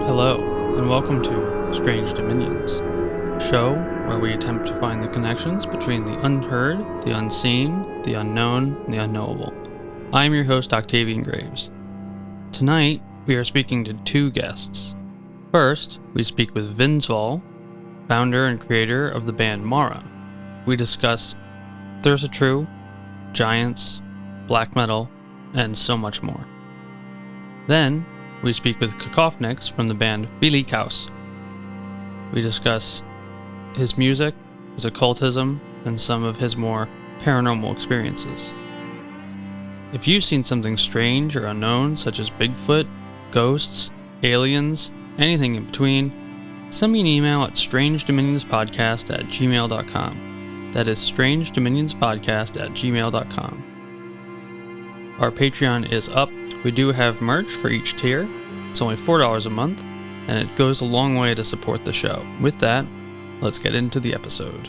Hello, and welcome to Strange Dominions, a show where we attempt to find the connections between the unheard, the unseen, the unknown, and the unknowable. I am your host, Octavian Graves. Tonight, we are speaking to two guests. First, we speak with Vinsval, founder and creator of the band Mara. We discuss Thursian, giants, black metal, and so much more. Then, we speak with Cacophonix from the band Billy Kaus. We discuss his music, his occultism, and some of his more paranormal experiences. If you've seen something strange or unknown, such as Bigfoot, ghosts, aliens, anything in between, send me an email at strangedominionspodcast@gmail.com. That is strangedominionspodcast@gmail.com. Our Patreon is up. We do have merch for each tier. It's only $4 a month, and it goes a long way to support the show. With that, let's get into the episode.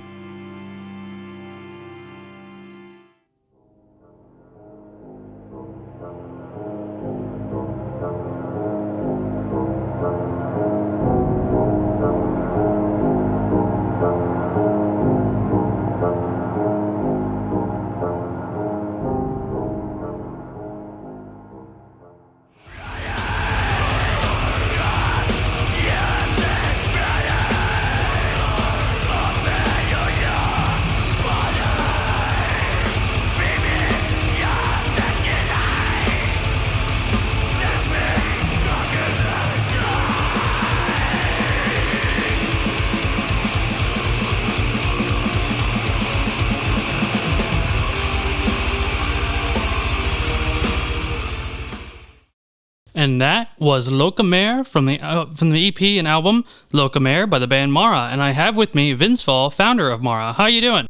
And that was Locamere from the EP and album Locamere by the band Mara. And I have with me Vinsval, founder of Mara. How you doing?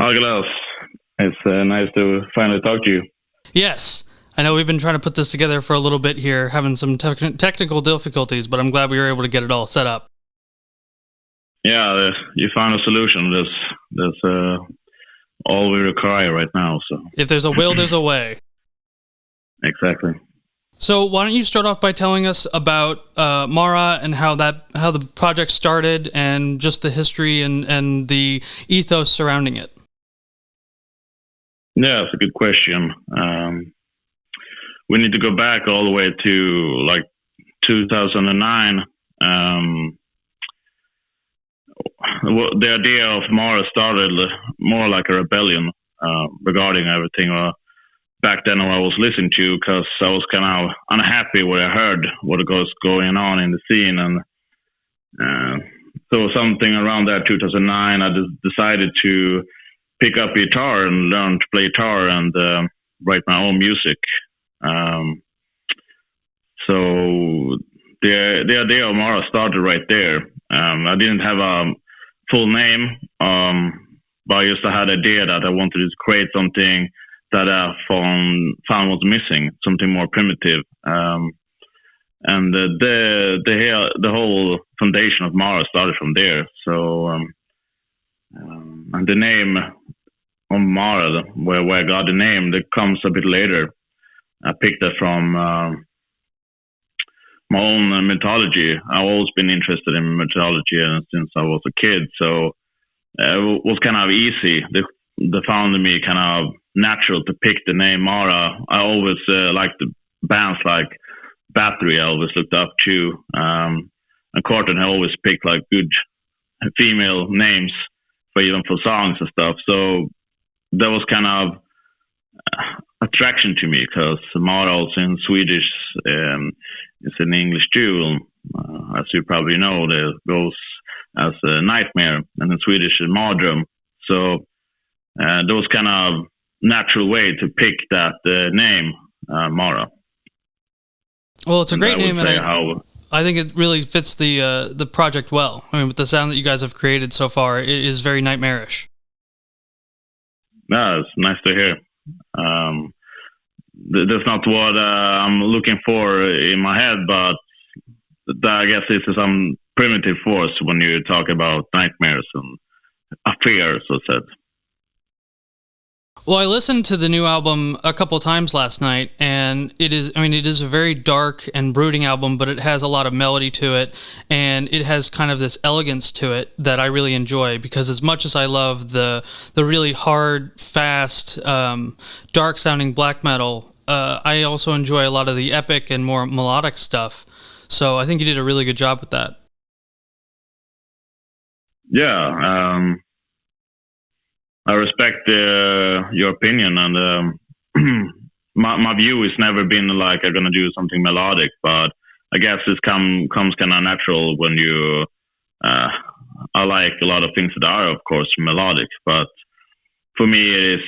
Oh, Klaus. It's nice to finally talk to you. Yes. I know we've been trying to put this together for a little bit here, having some technical difficulties, but I'm glad we were able to get it all set up. Yeah, you found a solution. That's all we require right now. So if there's a will, there's a way. Exactly. So why don't you start off by telling us about Mara and how the project started and just the history and the ethos surrounding it? Yeah, it's a good question. We need to go back all the way to like 2009. The idea of Mara started more like a rebellion regarding everything. Back then, what I was listening to, because I was kind of unhappy what I heard, what was going on in the scene, and so something around that 2009, I just decided to pick up a guitar and learn to play guitar and write my own music. So the idea of Mara started right there. I didn't have a full name, but I just had an idea that I wanted to create something that I found was missing, something more primitive, and the whole foundation of Mara started from there. So, and the name of Mara, where I got the name, that comes a bit later. I picked it from my own mythology. I've always been interested in mythology since I was a kid, so it was kind of easy. They found me kind of natural to pick the name Mara. I always liked the bands like Battery. I always looked up to. And Corton always picked like good female names even for songs and stuff. So that was kind of attraction to me, because Mara also in Swedish is in English too. As you probably know, it goes as a nightmare, and in Swedish is mardröm. So there was kind of natural way to pick that name, Mara. Well, it's a great name, and I think it really fits the project well. I mean, with the sound that you guys have created so far, it is very nightmarish. Yeah, it's nice to hear. That's not what I'm looking for in my head, but I guess this is some primitive force when you talk about nightmares and a fear, so said. Well, I listened to the new album a couple times last night, and it is a very dark and brooding album, but it has a lot of melody to it, and it has kind of this elegance to it that I really enjoy, because as much as I love the really hard, fast, dark-sounding black metal, I also enjoy a lot of the epic and more melodic stuff. So I think you did a really good job with that. Yeah, I respect your opinion, and my view has never been like I'm gonna do something melodic, but I guess this comes kind of natural when you. I like a lot of things that are, of course, melodic, but for me, it is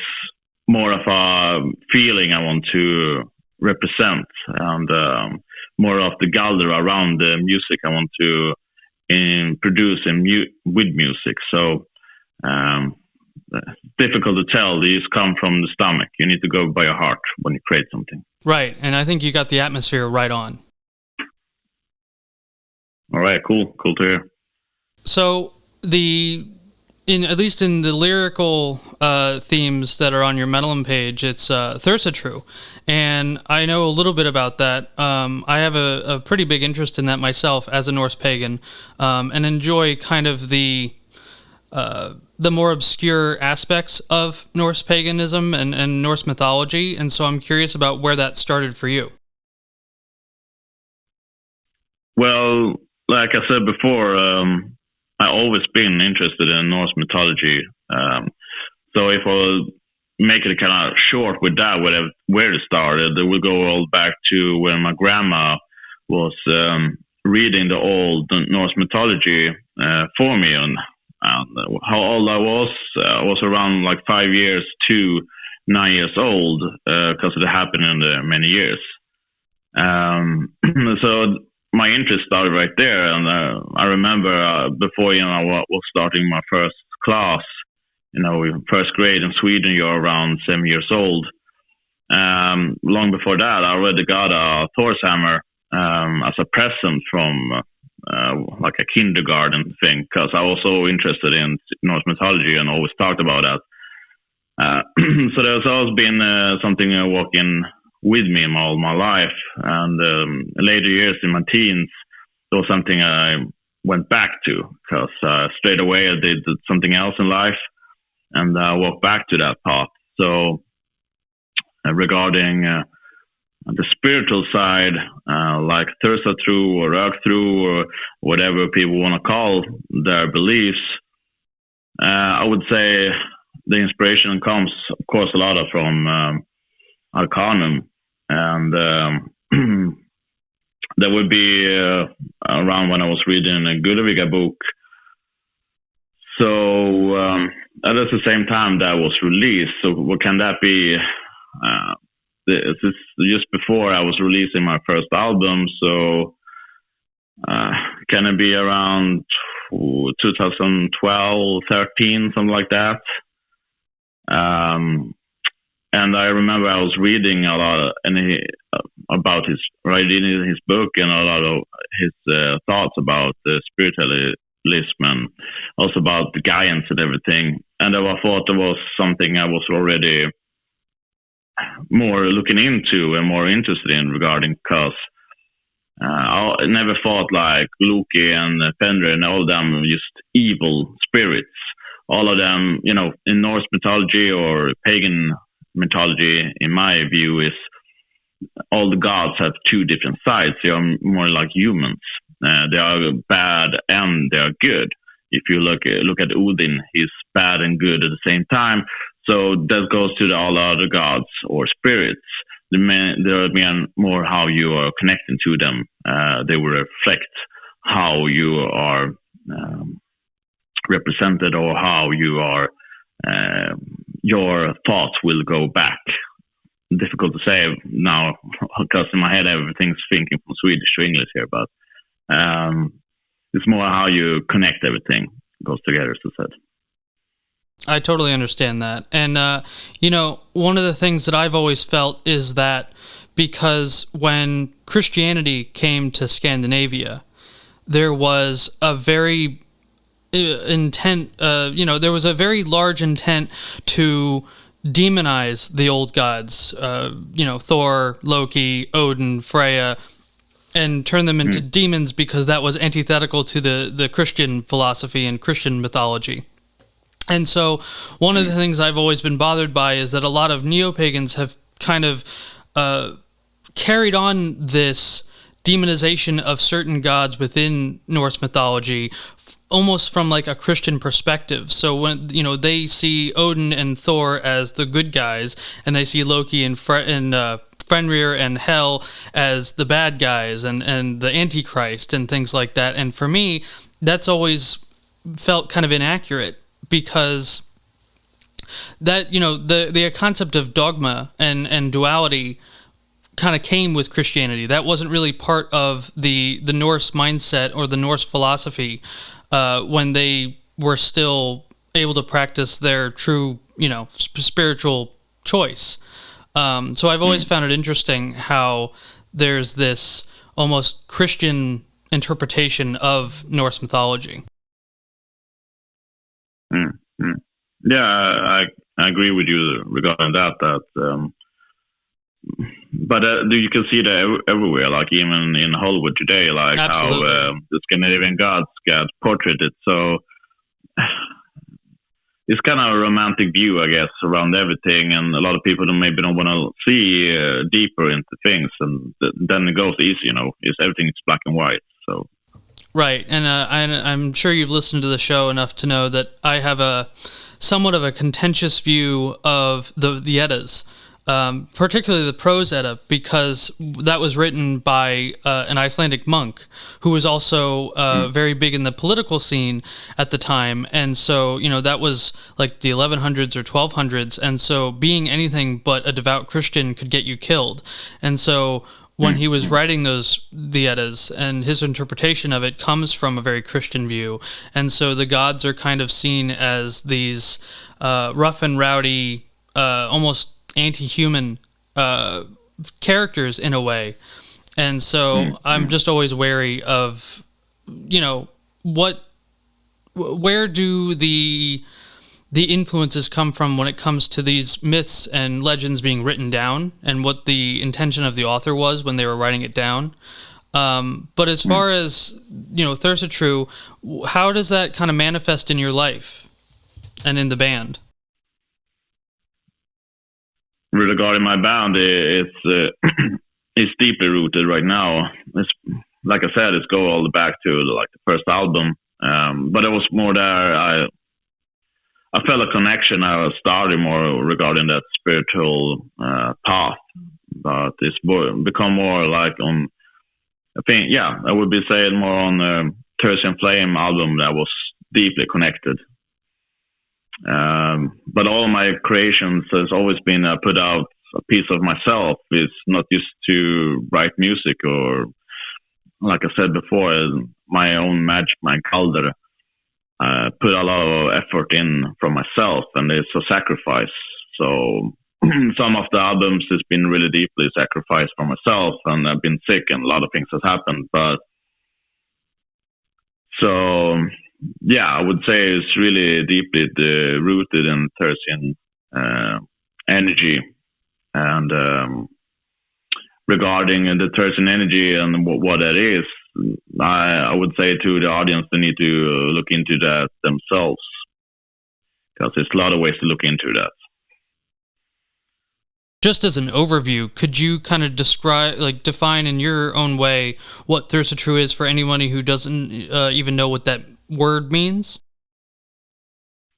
more of a feeling I want to represent, and more of the galder around the music I want to produce with music. So. Difficult to tell. These come from the stomach. You need to go by your heart when you create something. Right, and I think you got the atmosphere right on. All right, cool to hear. So at least in the lyrical themes that are on your Metalum page, it's Thursian, and I know a little bit about that. I have a pretty big interest in that myself as a Norse pagan, and enjoy kind of the more obscure aspects of Norse paganism and Norse mythology, and so I'm curious about where that started for you. Well, like I said before, I've always been interested in Norse mythology. So if I'll make it kind of short with that, where it started, it will go all back to when my grandma was reading the old Norse mythology for me, and how old I was around like 5 years to 9 years old, because it happened in the many years. So my interest started right there, and I remember before I was starting my first class, first grade in Sweden, you're around 7 years old. Long before that, I already got a Thor's hammer as a present from. Like a kindergarten thing, because I was so interested in Norse mythology and always talked about that. So there's always been something walking with me all my life, and later years in my teens, it was something I went back to, because straight away I did something else in life, and I walked back to that path. So regarding the spiritual side, like Thursa or Rög or whatever people want to call their beliefs, I would say the inspiration comes, of course, a lot from Arcanum, and that would be around when I was reading a Gudaviga book. So at the same time that was released. So what can that be? This is just before I was releasing my first album, so can it be around 2012, 13, something like that? And I remember I was reading a lot about his writing his book, and a lot of his thoughts about spiritualism, and also about the Gaians and everything. And I thought it was something I was already more looking into and more interested in regarding, because I never thought like Loki and Fenrir and all of them were just evil spirits. All of them, in Norse mythology or pagan mythology, in my view, is all the gods have two different sides. They are more like humans. They are bad and they are good. If you look at Odin, he's bad and good at the same time. So that goes to all other gods or spirits. They're more how you are connecting to them. They will reflect how you are represented, or how you are. Your thoughts will go back. Difficult to say now, because in my head everything's thinking from Swedish to English here, but it's more how you connect everything goes together, as I said. I totally understand that. And, one of the things that I've always felt is that because when Christianity came to Scandinavia, there was a very there was a very large intent to demonize the old gods, Thor, Loki, Odin, Freya, and turn them into demons because that was antithetical to the Christian philosophy and Christian mythology. And so one of the things I've always been bothered by is that a lot of neo-pagans have kind of carried on this demonization of certain gods within Norse mythology almost from like a Christian perspective. So when they see Odin and Thor as the good guys, and they see Loki and Fenrir and Hel as the bad guys and the Antichrist and things like that. And for me, that's always felt kind of inaccurate, because that the concept of dogma and duality kind of came with Christianity. That wasn't really part of the Norse mindset or the Norse philosophy when they were still able to practice their true, spiritual choice. So I've always found it interesting how there's this almost Christian interpretation of Norse mythology. Yeah, I agree with you regarding that. But you can see that everywhere, like even in Hollywood today, like Absolutely. How the Scandinavian gods get portraited. So it's kind of a romantic view, I guess, around everything, and a lot of people maybe don't want to see deeper into things, and then it goes easy, everything is black and white. So right, and I'm sure you've listened to the show enough to know that I have a somewhat of a contentious view of the Eddas. Particularly the prose Edda, because that was written by an Icelandic monk who was also very big in the political scene at the time. And so, that was like the 1100s or 1200s. And so being anything but a devout Christian could get you killed. And so when he was writing the Eddas, and his interpretation of it comes from a very Christian view. And so the gods are kind of seen as these rough and rowdy, almost anti-human characters in a way. And so I'm just always wary of where do the influences come from when it comes to these myths and legends being written down, and what the intention of the author was when they were writing it down. But as far as Thursa, how does that kind of manifest in your life and in the band? Regarding my band, it's deeply rooted right now. It's, like I said, it's go all the back to the first album. But it was more there. I felt a connection. I started more regarding that spiritual path, but it's become more like on. I think, I would be saying more on the Thursian Flame album that was deeply connected. But all my creations has always been put out a piece of myself. It's not just to write music, or like I said before, my own magic, my calder. Put a lot of effort in from myself, and it's a sacrifice. So some of the albums has been really deeply sacrificed for myself, and I've been sick and a lot of things has happened. But so I would say it's really deeply rooted in Thursian energy. And regarding the Thursian energy and what that is, I would say to the audience, they need to look into that themselves, because there's a lot of ways to look into that. Just as an overview, could you kind of define in your own way what Thursa is for anyone who doesn't even know what that word means?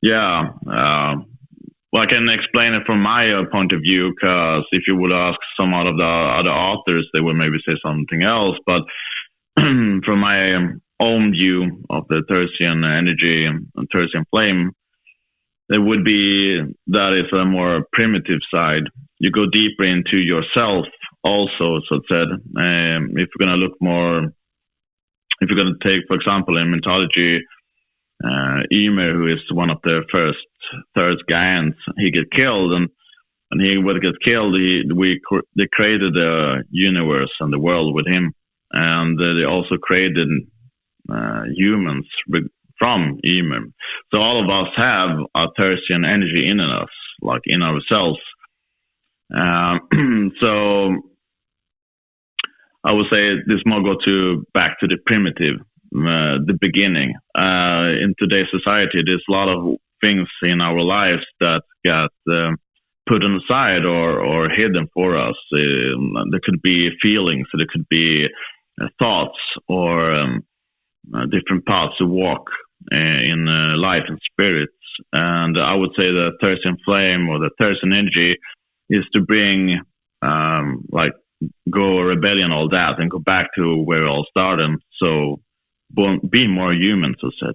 Yeah. Well, I can explain it from my point of view, because if you would ask some of the other authors, they would maybe say something else. But from my own view of the Thursian energy and Thursian flame, it would be that it's a more primitive side. You go deeper into yourself also, so it said. If you're going to look more, if you're going to take, for example, in mythology, Ymir, who is one of the first third giants, he get killed, and he would get killed. They created the universe and the world with him, and they also created humans from Ymir. So all of us have a Thursian energy in us, like in ourselves. So I would say this more go back to the primitive, the beginning. In today's society, there's a lot of things in our lives that got put on the side or hidden for us. There could be feelings, there could be thoughts, or different paths to walk in life and spirits. And I would say the Thursian flame or the Thursian energy is to bring go rebellion, all that, and go back to where it all started. So be more human, so said.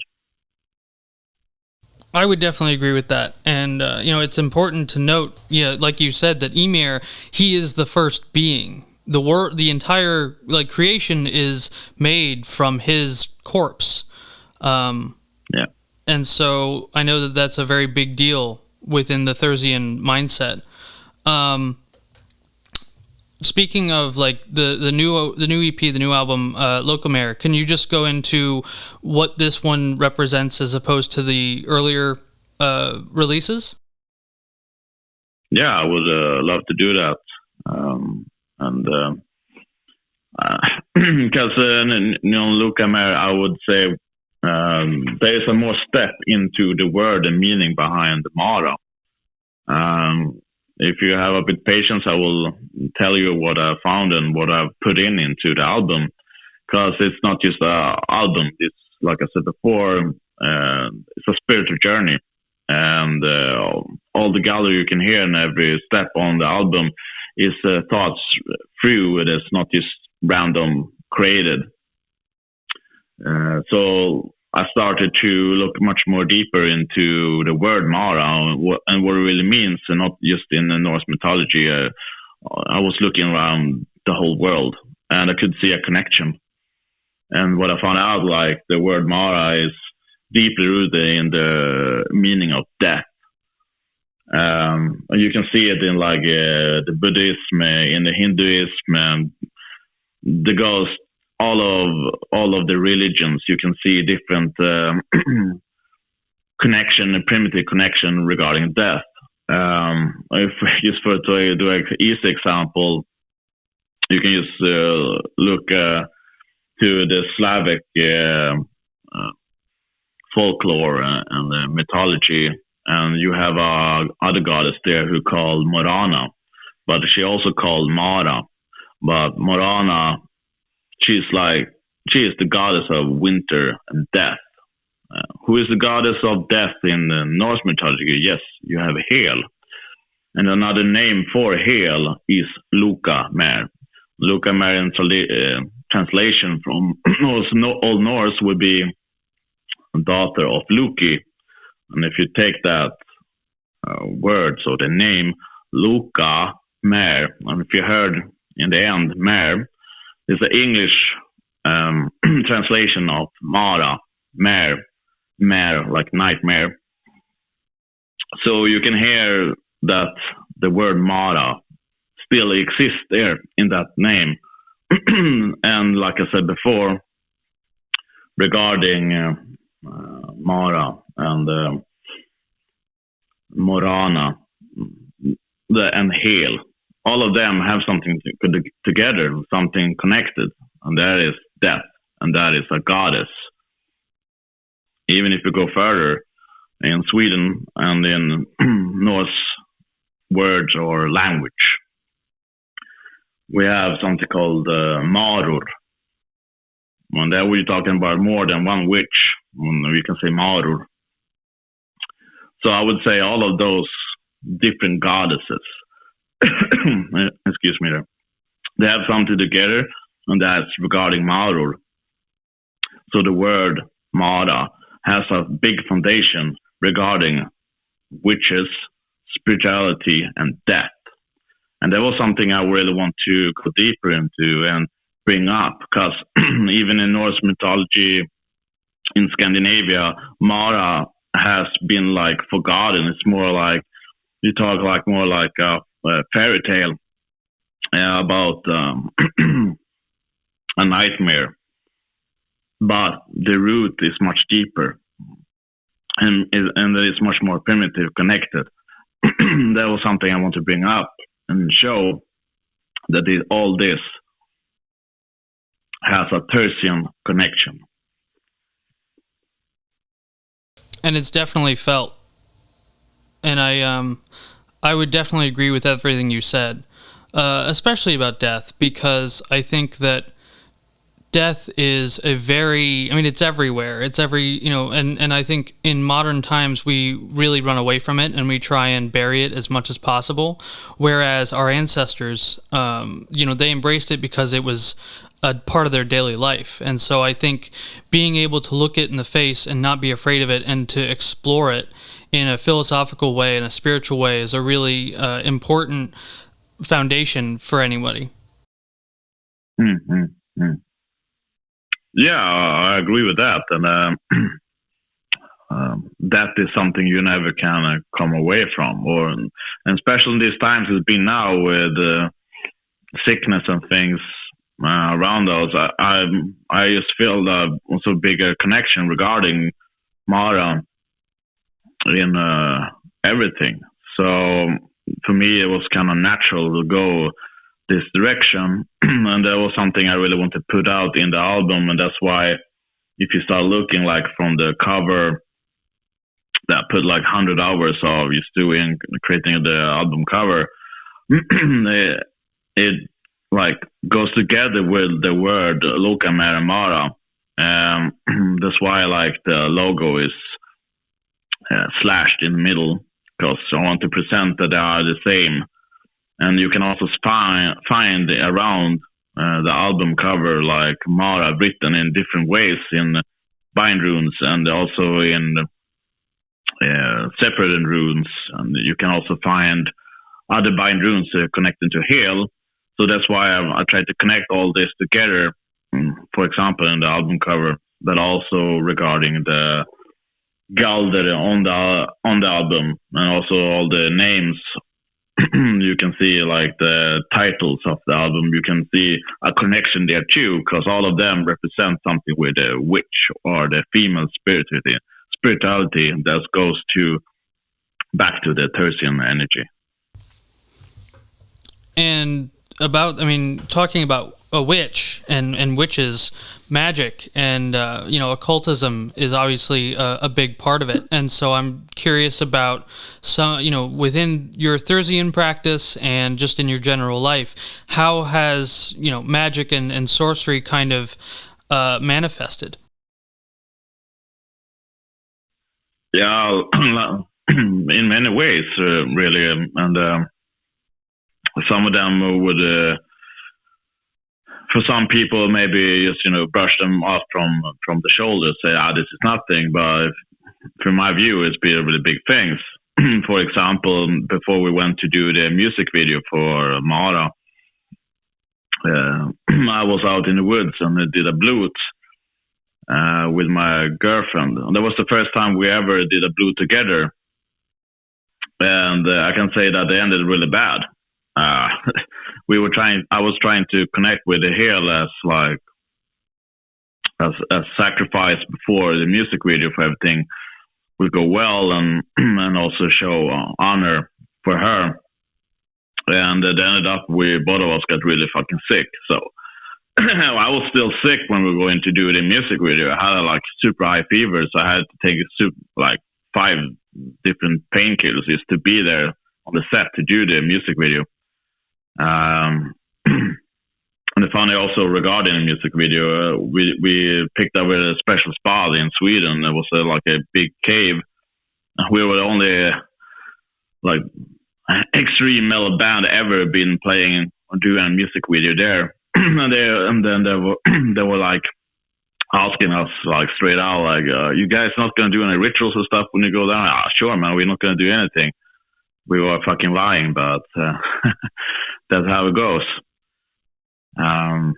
I would definitely agree with that. And, it's important to note, like you said, that Ymir, he is the first being. The entire creation is made from his corpse. Yeah. And so I know that that's a very big deal within the Thursian mindset. Speaking of the new EP, the new album, Locomare, can you just go into what this one represents as opposed to the earlier releases? Yeah, I would love to do that. Because Locomare, I would say there is a more step into the word and meaning behind the Mara. If you have a bit of patience, I will tell you what I found and what I've put into the album, because it's not just an album. It's, like I said before, it's a spiritual journey. And all the gallery you can hear in every step on the album is thoughts through. It is not just random created. So I started to look much more deeper into the word Mara and what it really means, and not just in the Norse mythology. I was looking around the whole world, and I could see a connection. And what I found out, the word Mara is deeply rooted in the meaning of death. You can see it in the Buddhism, in the Hinduism, and the ghost. All of the religions, you can see different primitive connection regarding death. If just to do an easy example, you can just look to the Slavic folklore and mythology, and you have other goddess there who called Morana, but she also called Mara. But Morana, she is the goddess of winter and death. Who is the goddess of death in the Norse mythology? Yes, you have Hel. And another name for Hel is Locomare. Locomare in translation from Old Norse would be daughter of Loki. And if you take that word, so the name Locomare, and if you heard in the end, mare, is the English translation of Mara, mare, like nightmare. So you can hear that the word Mara still exists there in that name. And like I said before, regarding Mara and Morana and Hel, all of them have something together, something connected, and that is death, and that is a goddess. Even if you go further in Sweden and in Norse words or language, we have something called Marur. And there we're talking about more than one witch. We can say Marur. So I would say all of those different goddesses, excuse me there, they have something together, and that's regarding Marur. So the word Mara has a big foundation regarding witches, spirituality, and death. And that was something I really want to go deeper into and bring up, because even in Norse mythology in Scandinavia, Mara has been forgotten. It's more like, you talk more like a fairy tale about a nightmare. But the root is much deeper. and that it's much more primitive connected. That was something I want to bring up and show that all this has a Thursian connection. And it's definitely felt. And I would definitely agree with everything you said, especially about death, because I think that death is it's everywhere. It's and I think in modern times we really run away from it and we try and bury it as much as possible. Whereas our ancestors, they embraced it because it was a part of their daily life. And so I think being able to look it in the face and not be afraid of it and to explore it in a philosophical way, in a spiritual way, is a really important foundation for anybody. Mm-hmm. Yeah, I agree with that. And that is something you never can come away from. And especially in these times it's been now with sickness and things around us, I just feel also bigger connection regarding Mara in everything. So for me, it was kind of natural to go this direction, and that was something I really want to put out in the album. And that's why if you start looking like from the cover, that I put like 100 hours of just doing creating the album cover, it like goes together with the word Luca Mara. That's why like the logo is slashed in the middle, because I want to present that they are the same. And you can also find around the album cover like Mara written in different ways in bind runes and also in separate runes. And you can also find other bind runes connected to heal. So that's why I tried to connect all this together, for example, in the album cover, but also regarding the Galder on the album, and also all the names. You can see like the titles of the album. You can see a connection there too, because all of them represent something with the witch or the female spirituality that goes back to the Thursian energy. And talking about a witch and witches, magic and occultism is obviously a big part of it. And so I'm curious about some, within your Thursian practice and just in your general life, how has magic and sorcery kind of manifested? Yeah, in many ways, really, and some of them would. For some people, maybe just brush them off from the shoulders, say, this is nothing. But from my view, it's been really big things. For example, before we went to do the music video for Mara, I was out in the woods and I did a blute with my girlfriend. And that was the first time we ever did a blute together. And I can say that they ended really bad. I was trying to connect with the heal as sacrifice before the music video for everything would go well, and also show honor for her. And it ended up both of us got really fucking sick. So I was still sick when we were going to do the music video. I had like super high fever, so I had to take 5 different painkillers just to be there on the set to do the music video. And the funny also regarding the music video, we picked up a special spot in Sweden. It was like a big cave. We were the only like extreme metal band ever been playing or doing a music video there. and then they were like asking us like straight out, like, you guys not gonna do any rituals or stuff when you go down? Sure, man, we're not gonna do anything. We were fucking lying, but that's how it goes. I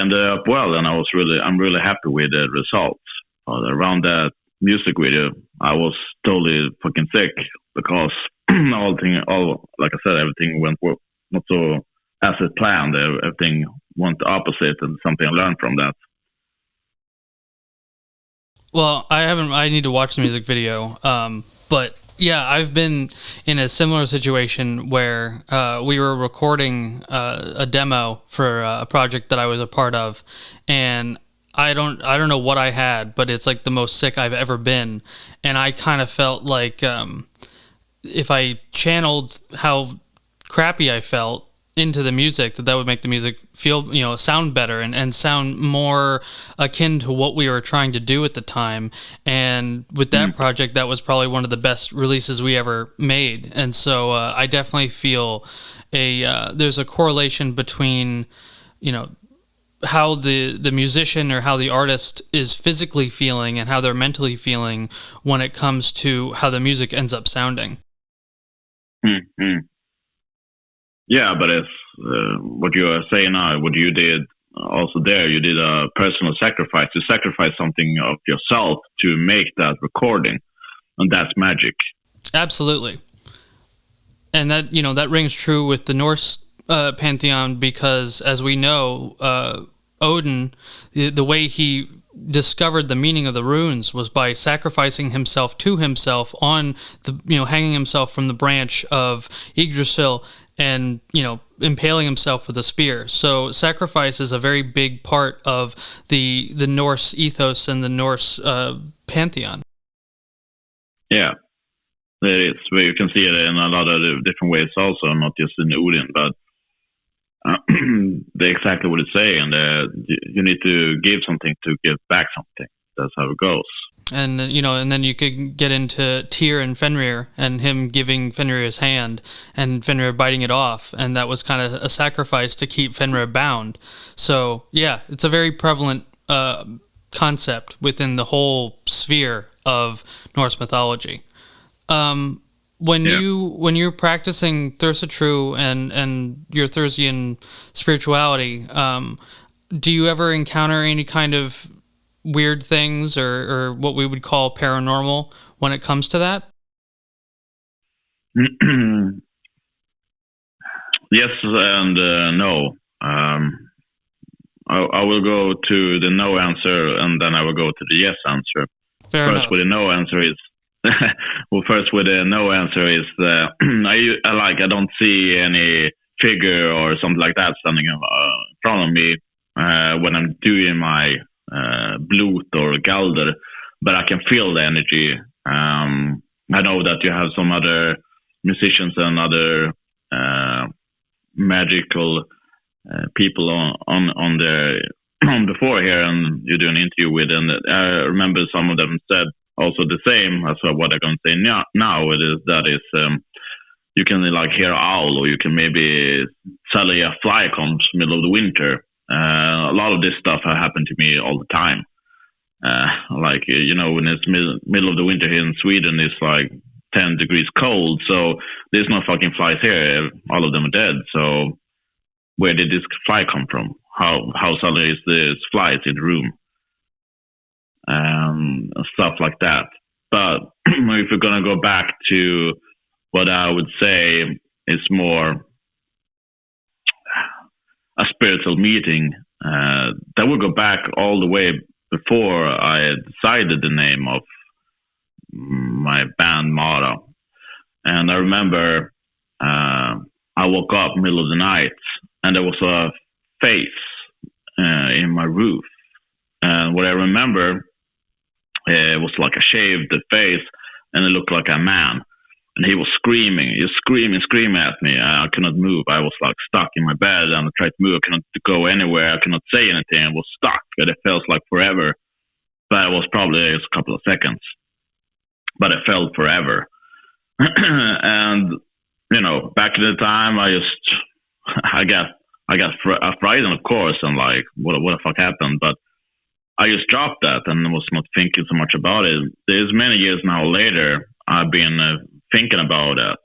ended up well, and I'm really happy with the results. Around that music video, I was totally fucking sick because like I said, everything went not so as it planned. Everything went the opposite, and something I learned from that. Well, I haven't. I need to watch the music video. But yeah, I've been in a similar situation where we were recording a demo for a project that I was a part of, and I don't know what I had, but it's like the most sick I've ever been, and I kind of felt like if I channeled how crappy I felt into the music, that would make the music feel, sound better and sound more akin to what we were trying to do at the time. And with that project, that was probably one of the best releases we ever made. And so I definitely feel there's a correlation between, how the musician or how the artist is physically feeling and how they're mentally feeling when it comes to how the music ends up sounding. Mm-hmm. Yeah, but it's what you are saying now, what you did also there, you did a personal sacrifice. You sacrificed something of yourself to make that recording, and that's magic. Absolutely. And that, that rings true with the Norse pantheon, because as we know, Odin, the way he discovered the meaning of the runes was by sacrificing himself to himself on the, hanging himself from the branch of Yggdrasil and, impaling himself with a spear. So sacrifice is a very big part of the Norse ethos and the Norse pantheon. Yeah, there is. Where you can see it in a lot of different ways also, not just in Odin, but they exactly what it's saying. You need to give something to give back something. That's how it goes. And and then you could get into Tyr and Fenrir, and him giving Fenrir his hand, and Fenrir biting it off, and that was kind of a sacrifice to keep Fenrir bound. So yeah, it's a very prevalent concept within the whole sphere of Norse mythology. When you're practicing Thursatru and your Thursian spirituality, do you ever encounter any kind of weird things or what we would call paranormal when it comes to that? Yes and no. I will go to the no answer, and then I will go to the yes answer. Fair enough. With the no answer is first with the no answer is I don't see any figure or something like that standing in front of me when I'm doing my blut or galder, but I can feel the energy. I know that you have some other musicians and other magical people on before here, and you do an interview with, and I remember some of them said also the same as what I'm going to say now. You can hear owl, or you can maybe suddenly a fly comes middle of the winter. A lot of this stuff happened to me all the time. When it's middle of the winter here in Sweden, it's 10 degrees cold, so there's no fucking flies here. All of them are dead. So where did this fly come from? How suddenly is this flies in the room? Stuff like that. But if we're gonna go back to what I would say is more a spiritual meeting, that would go back all the way before I decided the name of my band Mara. And I remember I woke up middle of the night, and there was a face in my roof. And what I remember, it was like a shaved face, and it looked like a man. And he was screaming. He was screaming at me. I could not move. I was stuck in my bed, and I tried to move. I could not go anywhere. I could not say anything. I was stuck, and it felt like forever. But it was probably just a couple of seconds. But it felt forever. And back in the time, I got frightened, of course, and what the fuck happened? But I just dropped that and was not thinking so much about it. There's many years now later, I've been thinking about it,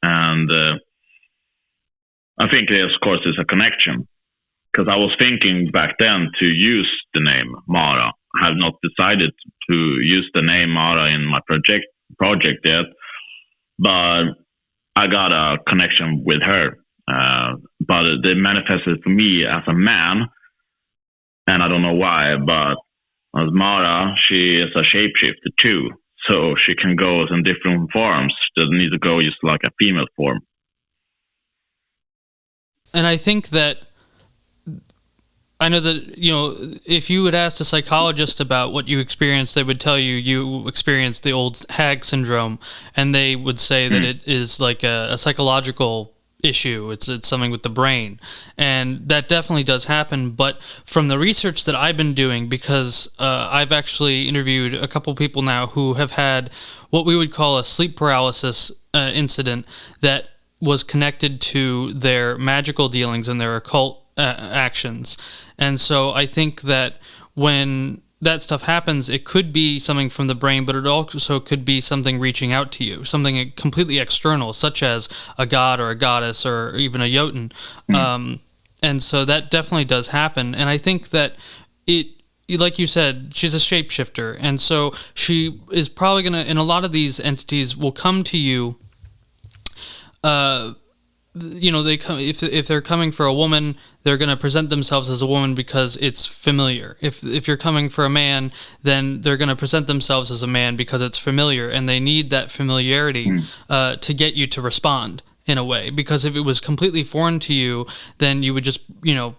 and I think there's, of course, there's a connection, because I was thinking back then to use the name Mara. I have not decided to use the name Mara in my project yet, but I got a connection with her. But they manifested for me as a man, and I don't know why, but as Mara, she is a shapeshifter too. So she can go in different forms. She doesn't need to go just like a female form. And I think that, I know that, if you had asked a psychologist about what you experienced, they would tell you experienced the old hag syndrome, and they would say that it is like a psychological issue. It's something with the brain, and that definitely does happen. But from the research that I've been doing, because I've actually interviewed a couple people now who have had what we would call a sleep paralysis incident that was connected to their magical dealings and their occult actions. And so I think that when that stuff happens, it could be something from the brain, but it also could be something reaching out to you, something completely external, such as a god or a goddess or even a Jotun. And so that definitely does happen. And I think that like you said, she's a shapeshifter. And so she is probably going to, and a lot of these entities will come to you, they come, if they're coming for a woman, they're going to present themselves as a woman because it's familiar. If you're coming for a man, then they're going to present themselves as a man because it's familiar, and they need that familiarity to get you to respond in a way. Because if it was completely foreign to you, then you would just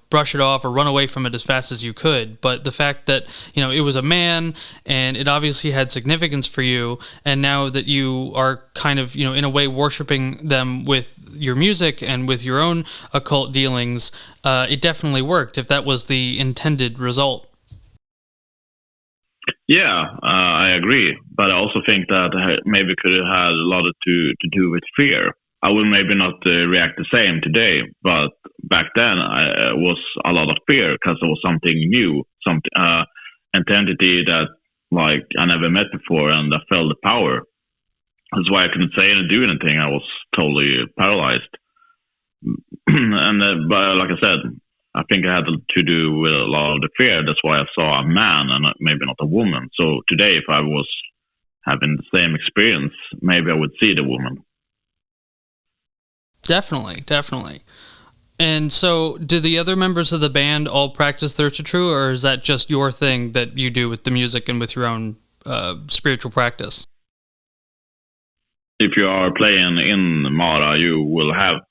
brush it off or run away from it as fast as you could. But the fact that it was a man, and it obviously had significance for you, and now that you are kind of in a way worshiping them with your music and with your own occult dealings, it definitely worked if that was the intended result. Yeah, I agree. But I also think that maybe could have had a lot to do with fear. I would maybe not react the same today, but back then it was a lot of fear because it was something new, some entity that like I never met before, and I felt the power. That's why I couldn't say and do anything. I was totally paralyzed. But like I said, I think it had to do with a lot of the fear. That's why I saw a man and maybe not a woman. So today, if I was having the same experience, maybe I would see the woman. Definitely. And so, do the other members of the band all practice Thirst True, or is that just your thing that you do with the music and with your own spiritual practice? If you are playing in Mara, you will have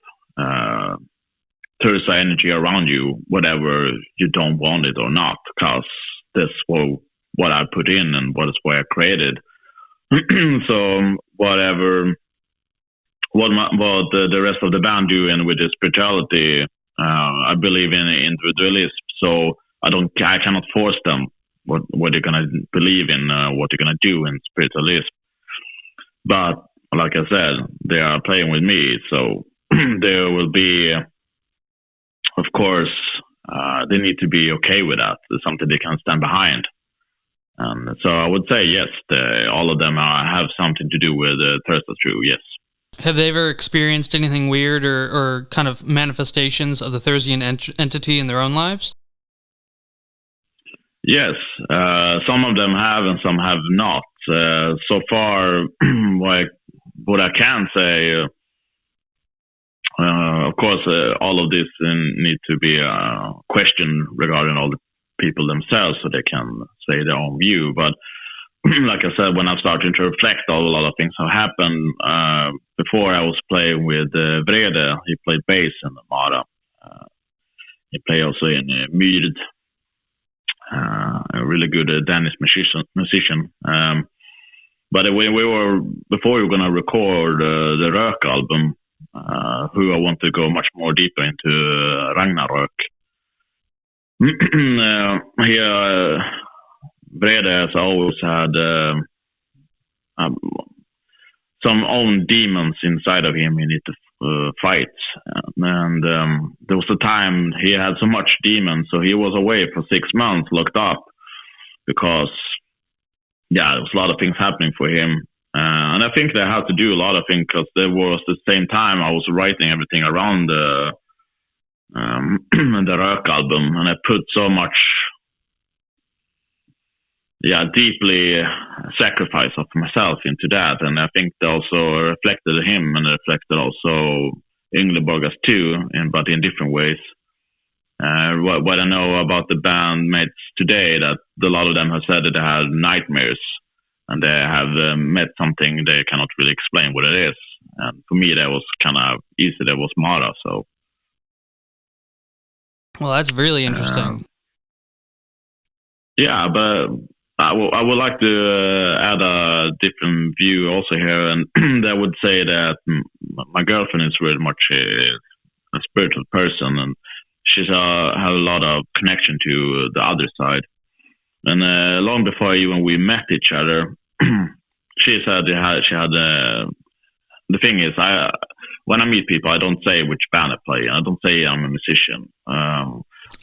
Thursa energy around you, whatever you don't want it or not, because that's what I put in and what is what I created. So whatever. What the rest of the band doing with the spirituality, I believe in individualism. So I cannot force them what they're gonna believe in, what they're gonna do in spiritualism. But like I said, they are playing with me, so there will be, of course, they need to be okay with that. It's something they can stand behind. And so I would say yes, all of them have something to do with Thirst True. Yes. Have they ever experienced anything weird or kind of manifestations of the Thursian entity in their own lives? Yes, some of them have and some have not. So far, like what I can say, of course, all of this need to be questioned regarding all the people themselves so they can say their own view. But like I said, when I started to reflect, a lot of things have happened. Before I was playing with Brede, he played bass in the Mara. He played also in Myrd, a really good Danish musician. But when before we were going to record the Rök album, who I want to go much more deeper into Ragnarök. Brede has always had some own demons inside of him he needed to fight. And there was a time he had so much demons, so he was away for 6 months, locked up, because, there was a lot of things happening for him. And I think that had to do a lot of things, because there was the same time I was writing everything around the Rök album, and I put so much deeply sacrifice of myself into that, and I think that also reflected him and reflected also Ingleborgas too, but in different ways. What I know about the bandmates today, that a lot of them have said that they had nightmares and they have met something they cannot really explain what it is. And for me, that was kind of easy. That was Mara. So, well, that's really interesting. Yeah, but I would like to add a different view also here, and I would say that my girlfriend is very much a spiritual person, and she's had a lot of connection to the other side. And long before even we met each other, she said she had. The thing is, when I meet people, I don't say which band I play. I don't say I'm a musician.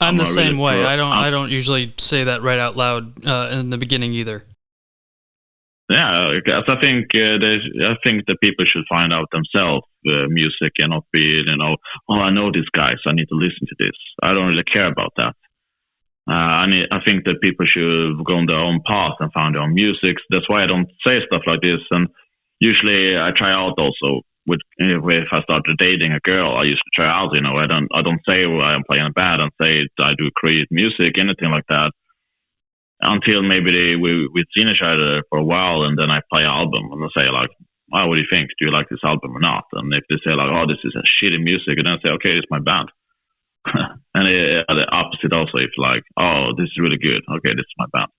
I'm the same way. I don't usually say that right out loud in the beginning either. Yeah, because I think that people should find out themselves music and not be, I know this guy, so I need to listen to this. I don't really care about that. I think that people should go on their own path and find their own music. That's why I don't say stuff like this. And usually I try out also. If I started dating a girl, I usually try out. I don't say I'm playing a band and say I do create music, anything like that, until maybe we've seen each other for a while, and then I play an album and I say like, "Oh, what do you think? Do you like this album or not?" And if they say like, "Oh, this is a shitty music," and then I say, "Okay, it's my band." And the opposite also, if like, "Oh, this is really good," okay, this is my band.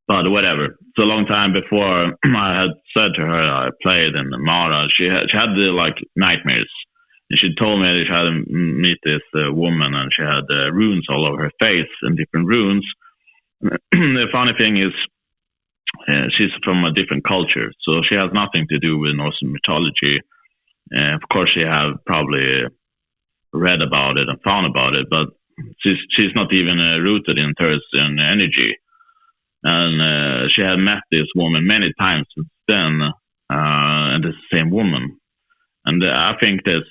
But whatever. So a long time before I had said to her I played in Mara, she had the like nightmares, and she told me that she had to meet this woman, and she had runes all over her face and different runes. The funny thing is, she's from a different culture, so she has nothing to do with Norse mythology. Of course, she have probably read about it and found about it, but she's not even rooted in Thursian energy. And she had met this woman many times since then, and it's the same woman. And I think that's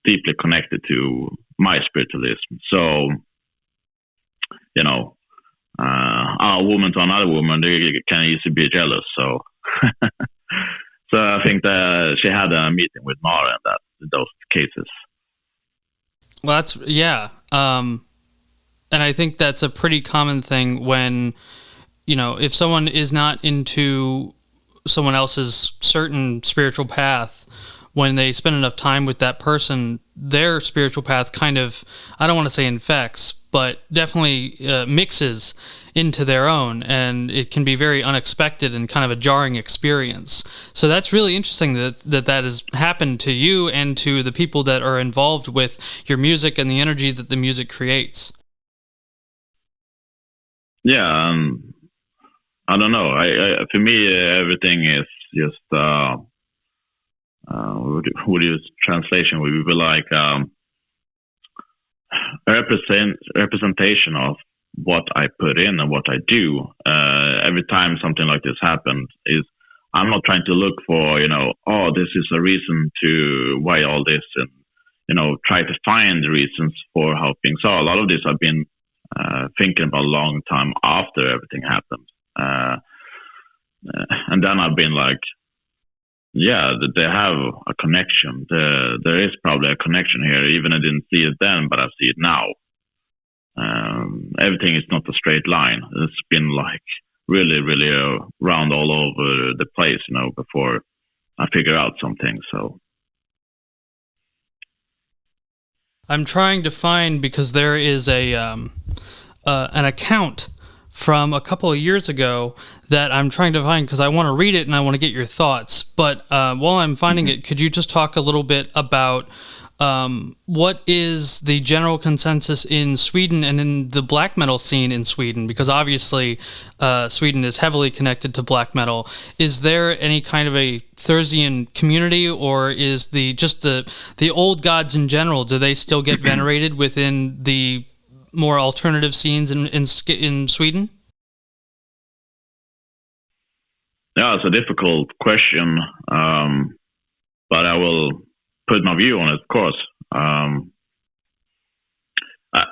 deeply connected to my spiritualism. So, a woman to another woman, they can easily be jealous. So, so I think that she had a meeting with Mara in those cases. Well, and I think that's a pretty common thing when, if someone is not into someone else's certain spiritual path, when they spend enough time with that person, their spiritual path kind of, I don't want to say infects, but definitely mixes into their own, and it can be very unexpected and kind of a jarring experience. So that's really interesting that has happened to you and to the people that are involved with your music and the energy that the music creates. Yeah, I don't know. For me, everything is just what is translation? We would be like a representation of what I put in and what I do. Every time something like this happens, I'm not trying to look for this is a reason to why all this, and try to find the reasons for how things are. A lot of this I've been thinking about a long time after everything happened. And then I've been like, yeah, they have a connection. There is probably a connection here. Even I didn't see it then, but I see it now. Everything is not a straight line. It's been like really, really round all over the place, before I figure out something. So I'm trying to find, because there is an account from a couple of years ago that I'm trying to find, because I want to read it and I want to get your thoughts. But while I'm finding it, could you just talk a little bit about what is the general consensus in Sweden and in the black metal scene in Sweden? Because obviously Sweden is heavily connected to black metal. Is there any kind of a Thursian community, or is the old gods in general, do they still get venerated within the more alternative scenes in Sweden? Yeah, it's a difficult question, but I will put my view on it, of course. I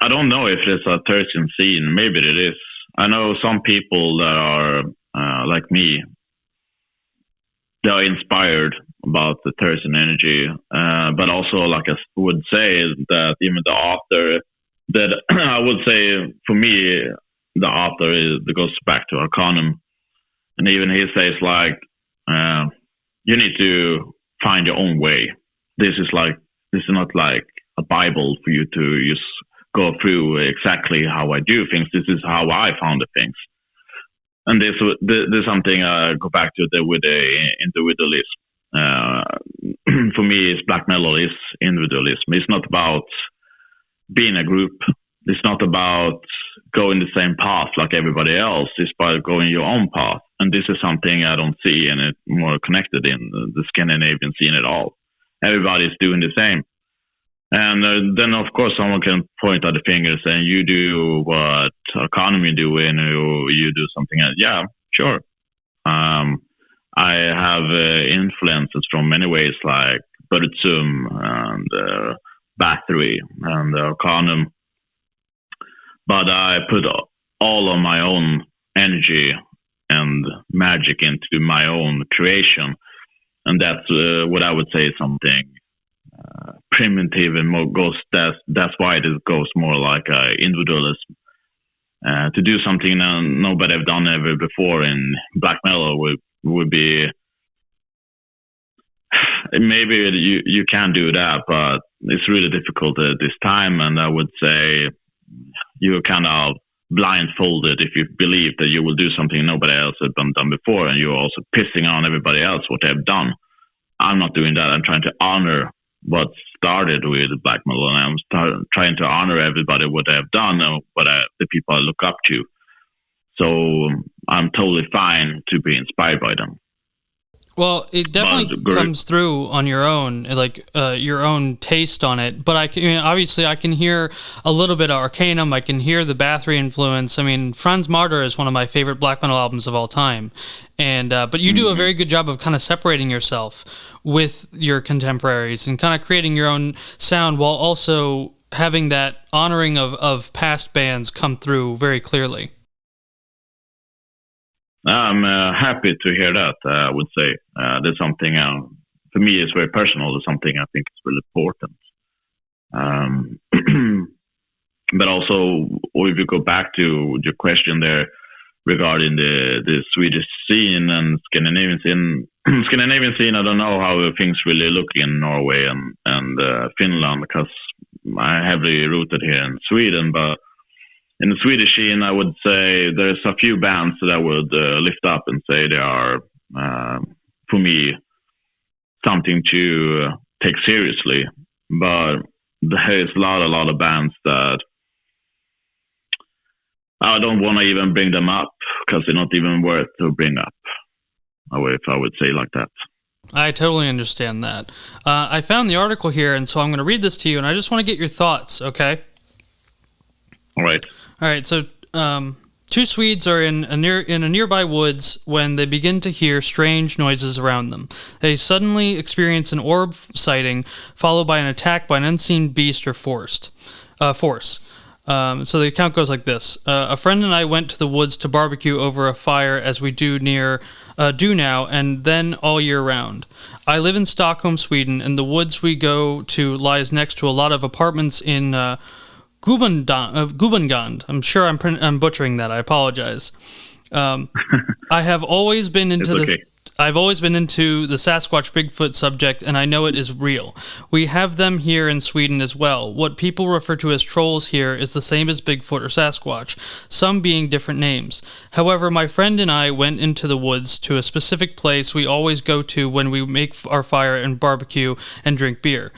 don't know if it's a Thursian scene. Maybe it is. I know some people that are like me. They are inspired about the Thursian energy, but also, like I would say, that even the author that I would say for me, the author goes back to Arcanum, and even he says like, you need to find your own way. This is not like a Bible for you to just go through exactly how I do things. This is how I found the things. And this is something I go back to with the individualism. For me, black metal is individualism. It's not about being a group. It's not about going the same path like everybody else. It's about going your own path. And this is something I don't see and it's more connected in the Scandinavian scene at all. Everybody's doing the same. And then, of course, someone can point at the finger saying, you do what economy doing, or you do something else. Yeah, sure. I have influences from many ways, like Buddhism and Bathory and Arcanum. But I put all of my own energy and magic into my own creation. And that's what I would say is something primitive and more goes. That's why it goes more like individualism. To do something nobody have done ever before in black metal would be, maybe you can do that, but it's really difficult at this time. And I would say you're kind of blindfolded if you believe that you will do something nobody else has done before, and you're also pissing on everybody else what they've done. I'm not doing that. I'm trying to honor what started with black metal, and I'm trying to honor everybody what they have done and the people I look up to. So I'm totally fine to be inspired by them. Well, it definitely comes through on your own, like your own taste on it. But obviously, I can hear a little bit of Arcanum. I can hear the Bathory influence. I mean, Franz Martyr is one of my favorite black metal albums of all time. And but you do a very good job of kind of separating yourself with your contemporaries and kind of creating your own sound while also having that honoring of past bands come through very clearly. I'm happy to hear that. I would say there's something for me it's very personal. There's something I think is really important. But also, if you go back to your question there regarding the Swedish scene and Scandinavian scene, I don't know how things really look in Norway and Finland, because I'm heavily rooted here in Sweden, but in the Swedish scene, I would say there's a few bands that I would lift up and say they are, for me, something to take seriously. But there's a lot of bands that I don't want to even bring them up because they're not even worth to bring up, if I would say like that. I totally understand that. I found the article here, and so I'm going to read this to you, and I just want to get your thoughts, okay? All right. So two Swedes are in a nearby woods when they begin to hear strange noises around them. They suddenly experience an orb sighting, followed by an attack by an unseen beast or force. So the account goes like this. A friend and I went to the woods to barbecue over a fire, as we do now and then all year round. I live in Stockholm, Sweden, and the woods we go to lies next to a lot of apartments in Gubengand. I'm sure I'm butchering that. I apologize. I've always been into the Sasquatch Bigfoot subject, and I know it is real. We have them here in Sweden as well. What people refer to as trolls here is the same as Bigfoot or Sasquatch, some being different names. However, my friend and I went into the woods to a specific place we always go to when we make our fire and barbecue and drink beer.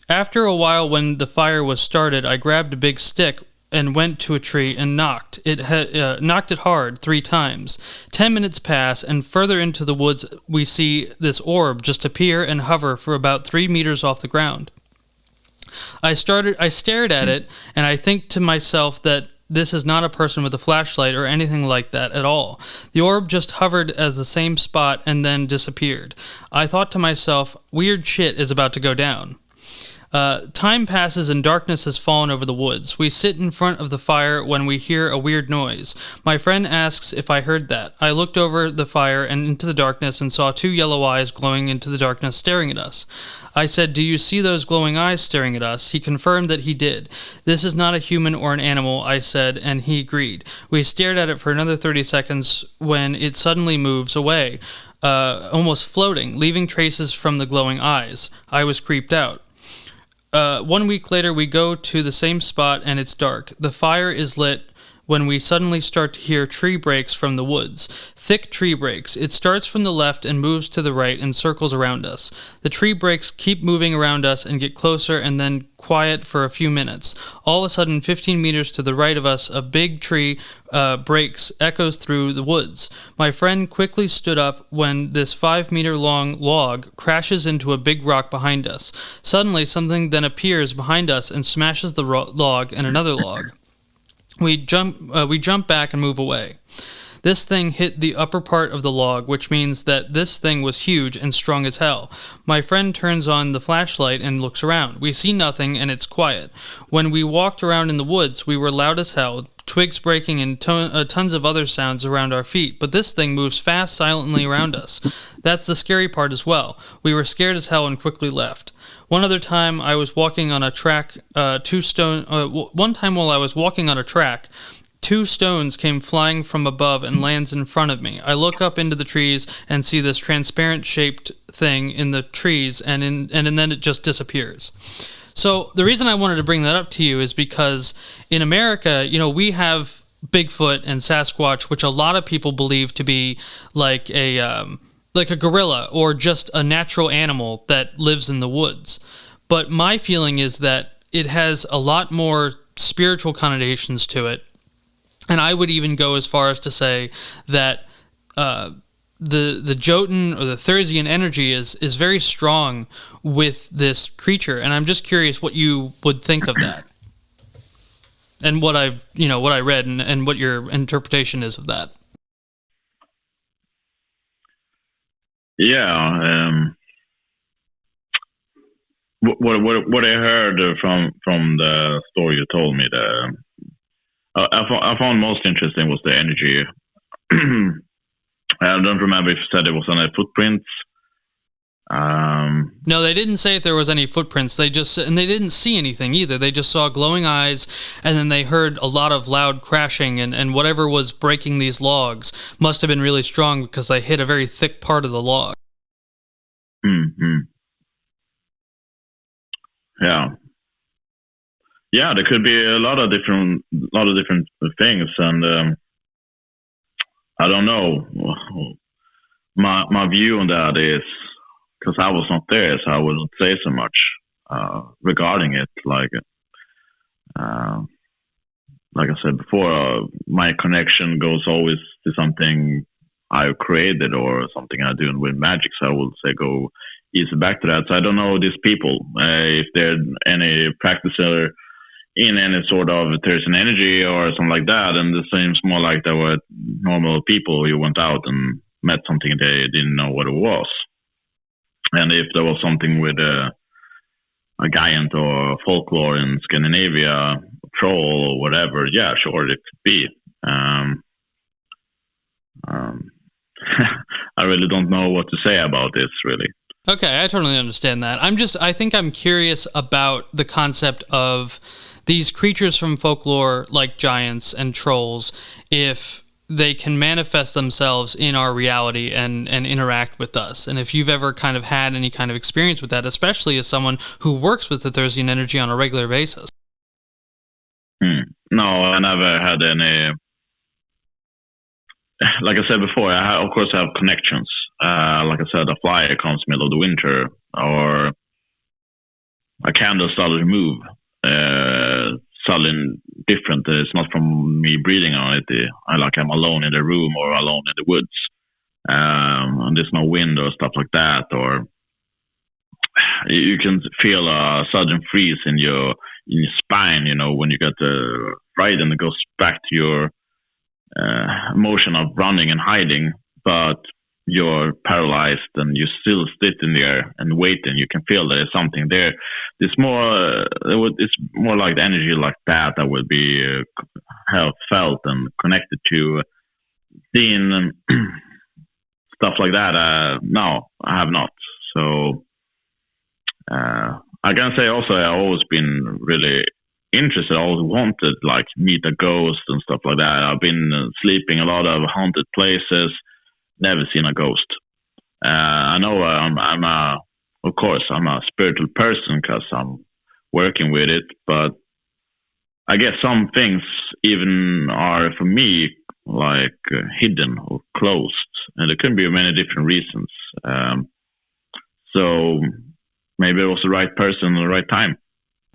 After a while, when the fire was started, I grabbed a big stick and went to a tree and knocked it hard 3 times. 10 minutes pass, and further into the woods we see this orb just appear and hover for about 3 meters off the ground. I stared at it, and I think to myself that this is not a person with a flashlight or anything like that at all. The orb just hovered as the same spot and then disappeared. I thought to myself, weird shit is about to go down. Time passes and darkness has fallen over the woods. We sit in front of the fire when we hear a weird noise. My friend asks if I heard that. I looked over the fire and into the darkness and saw 2 yellow eyes glowing into the darkness staring at us. I said, "Do you see those glowing eyes staring at us?" He confirmed that he did. "This is not a human or an animal," I said, and he agreed. We stared at it for another 30 seconds when it suddenly moves away, almost floating, leaving traces from the glowing eyes. I was creeped out. 1 week later, we go to the same spot and it's dark. The fire is lit when we suddenly start to hear tree breaks from the woods. Thick tree breaks. It starts from the left and moves to the right and circles around us. The tree breaks keep moving around us and get closer and then quiet for a few minutes. All of a sudden, 15 meters to the right of us, a big tree breaks, echoes through the woods. My friend quickly stood up when this 5-meter-long log crashes into a big rock behind us. Suddenly, something then appears behind us and smashes the log and another log. We jump back and move away. This thing hit the upper part of the log, which means that this thing was huge and strong as hell. My friend turns on the flashlight and looks around. We see nothing and it's quiet. When we walked around in the woods, we were loud as hell, twigs breaking and tons of other sounds around our feet, but this thing moves fast, silently around us. That's the scary part as well. We were scared as hell and quickly left. One other time I was walking on a track, one time while I was walking on a track, 2 stones came flying from above and lands in front of me. I look up into the trees and see this transparent shaped thing in the trees and then it just disappears. So the reason I wanted to bring that up to you is because in America, we have Bigfoot and Sasquatch, which a lot of people believe to be like a gorilla or just a natural animal that lives in the woods. But my feeling is that it has a lot more spiritual connotations to it. And I would even go as far as to say that the Jotun or the Thursian energy is very strong with this creature. And I'm just curious what you would think of that. And what I read and what your interpretation is of that. Yeah, what I heard from the story you told me, I found most interesting was the energy. I don't remember if you said it was on any footprints. No, they didn't say if there was any footprints. They didn't see anything either. They just saw glowing eyes, and then they heard a lot of loud crashing, and whatever was breaking these logs must have been really strong because they hit a very thick part of the log. Mm-hmm. Yeah, there could be a lot of different things, and I don't know. My view on that is, because I was not there, so I wouldn't say so much regarding it. Like I said before, my connection goes always to something I created or something I do with magic. So I would say go easy back to that. So I don't know these people, if they're any practitioner in any sort of Thursian energy or something like that. And it seems more like they were normal people who went out and met something they didn't know what it was. And if there was something with a giant or folklore in Scandinavia, troll or whatever, yeah, sure, it could be. I really don't know what to say about this, really. Okay, I totally understand that. I think I'm curious about the concept of these creatures from folklore, like giants and trolls, if they can manifest themselves in our reality and interact with us. And if you've ever kind of had any kind of experience with that, especially as someone who works with the Thursian energy on a regular basis. No, I never had any. Like I said before, of course I have connections. Like I said, a flyer comes middle of the winter, or a candle started to move. Suddenly different. It's not from me breathing on it. I'm alone in the room or alone in the woods, and there's no wind or stuff like that. Or you can feel a sudden freeze in your spine. When you get fright, and it goes back to your motion of running and hiding. But you're paralyzed and you still sit in there and wait, and you can feel there's something there. It's more like the energy like that would be have felt and connected to seeing stuff like that. No, I have not. So I can say also I've always been really interested. I always wanted like meet a ghost and stuff like that. I've been sleeping a lot of haunted places, never seen a ghost. I know of course I'm a spiritual person because I'm working with it, but I guess some things even are for me like hidden or closed, and there can be many different reasons. So maybe it was the right person at the right time.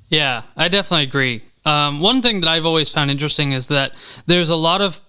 Yeah, I definitely agree. One thing that I've always found interesting is that there's a lot of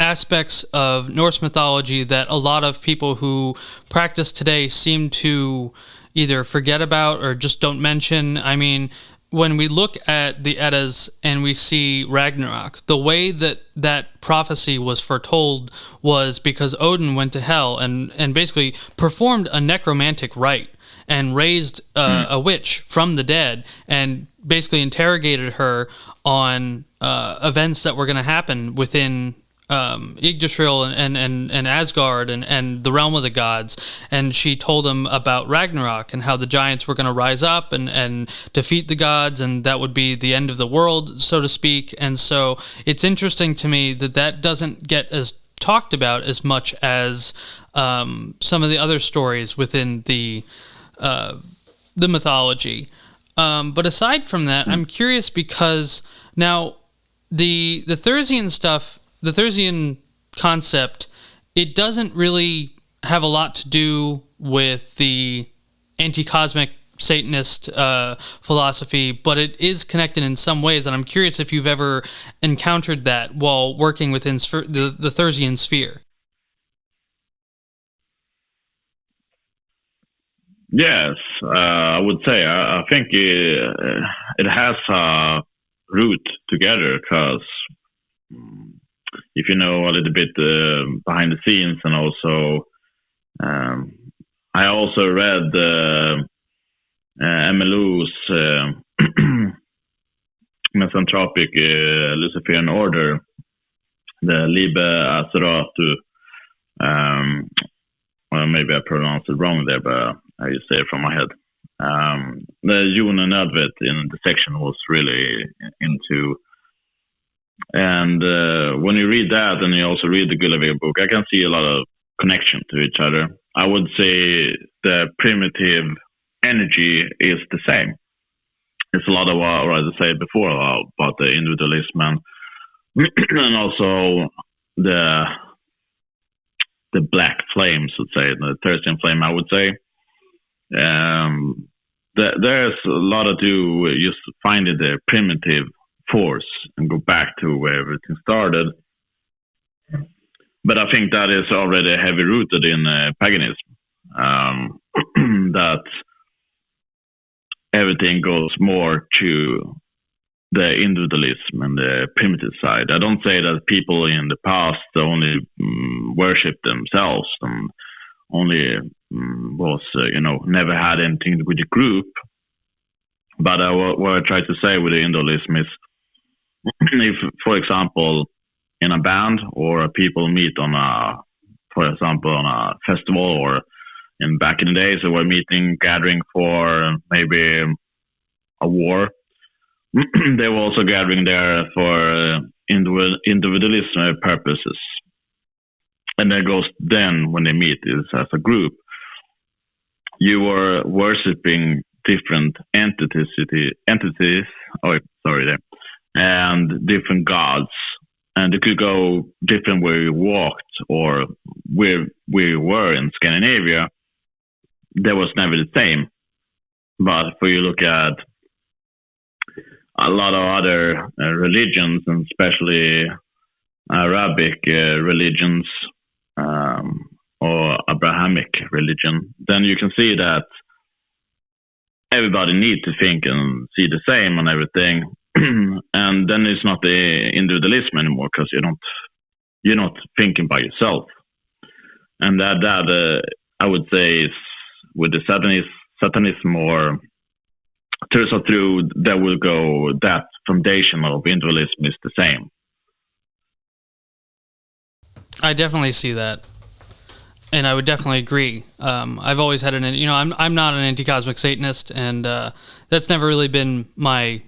aspects of Norse mythology that a lot of people who practice today seem to either forget about or just don't mention. I mean, when we look at the Eddas and we see Ragnarok, the way that that prophecy was foretold was because Odin went to hell and basically performed a necromantic rite and raised a witch from the dead and basically interrogated her on events that were going to happen within Yggdrasil and Asgard and the realm of the gods. And she told him about Ragnarok and how the giants were going to rise up and defeat the gods, and that would be the end of the world, so to speak. And so it's interesting to me that doesn't get as talked about as much as some of the other stories within the mythology. But aside from that, I'm curious because now the Thursian stuff, the Thursian concept, it doesn't really have a lot to do with the anti-cosmic Satanist philosophy, but it is connected in some ways, and I'm curious if you've ever encountered that while working within the Thursian sphere. Yes, I would say. I think it has a root together because if you know a little bit behind the scenes, and also I also read MLU's misanthropic Luciferian order, the Liber Aceratu. Well, maybe I pronounced it wrong there, but I just say it from my head. The Jon and Edved in the section was really into. And when you read that, and you also read the Gulavir book, I can see a lot of connection to each other. I would say the primitive energy is the same. It's a lot of what I said before about the individualism and also the black flame, so to say, the Thursian flame, I would say. There's a lot to do just finding the primitive force and go back to where everything started. But I think that is already heavy rooted in paganism. That everything goes more to the individualism and the primitive side. I don't say that people in the past only worship themselves and only was, never had anything with the group. But what I try to say with the individualism is, if, for example, in a band or people meet for example, on a festival, or back in the days they were gathering for maybe a war. They were also gathering there for individualism purposes. And that goes then when they meet is as a group. You were worshipping different entities, and different gods. And it could go different where you walked or where we were in Scandinavia. That was never the same. But if you look at a lot of other religions, and especially Arabic religions or Abrahamic religion, then you can see that everybody needs to think and see the same and everything. And then it's not the individualism anymore, because you're not thinking by yourself. and that I would say is with the Satanism or Thursian through that will go that foundation of individualism is the same. I definitely see that, and I would definitely agree. I've always had I'm not an anti-cosmic Satanist, and that's never really been my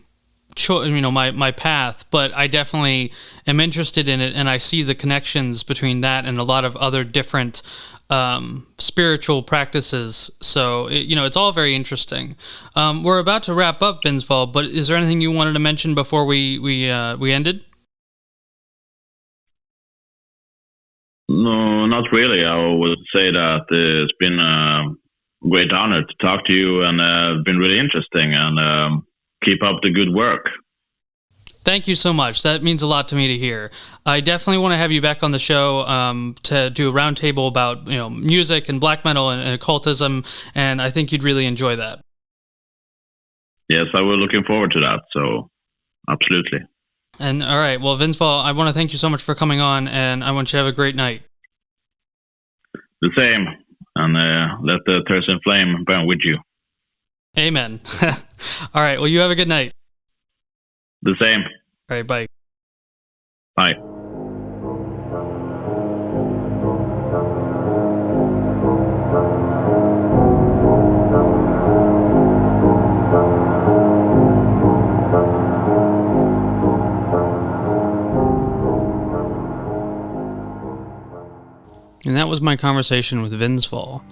my path, but I definitely am interested in it, and I see the connections between that and a lot of other different spiritual practices. So it's all very interesting. We're about to wrap up, Vinsval, but is there anything you wanted to mention before we ended? No, not really. I would say that it's been a great honor to talk to you, and been really interesting, and keep up the good work. Thank you so much. That means a lot to me to hear. I definitely want to have you back on the show to do a roundtable about music and black metal and occultism, and I think you'd really enjoy that. Yes, I was looking forward to that. So, absolutely. And all right, well, Vinsval, I want to thank you so much for coming on, and I want you to have a great night. The same, and let the Thursian flame burn with you. Amen. All right, well, you have a good night. The same. All right, bye. Bye. And that was my conversation with Vinsval.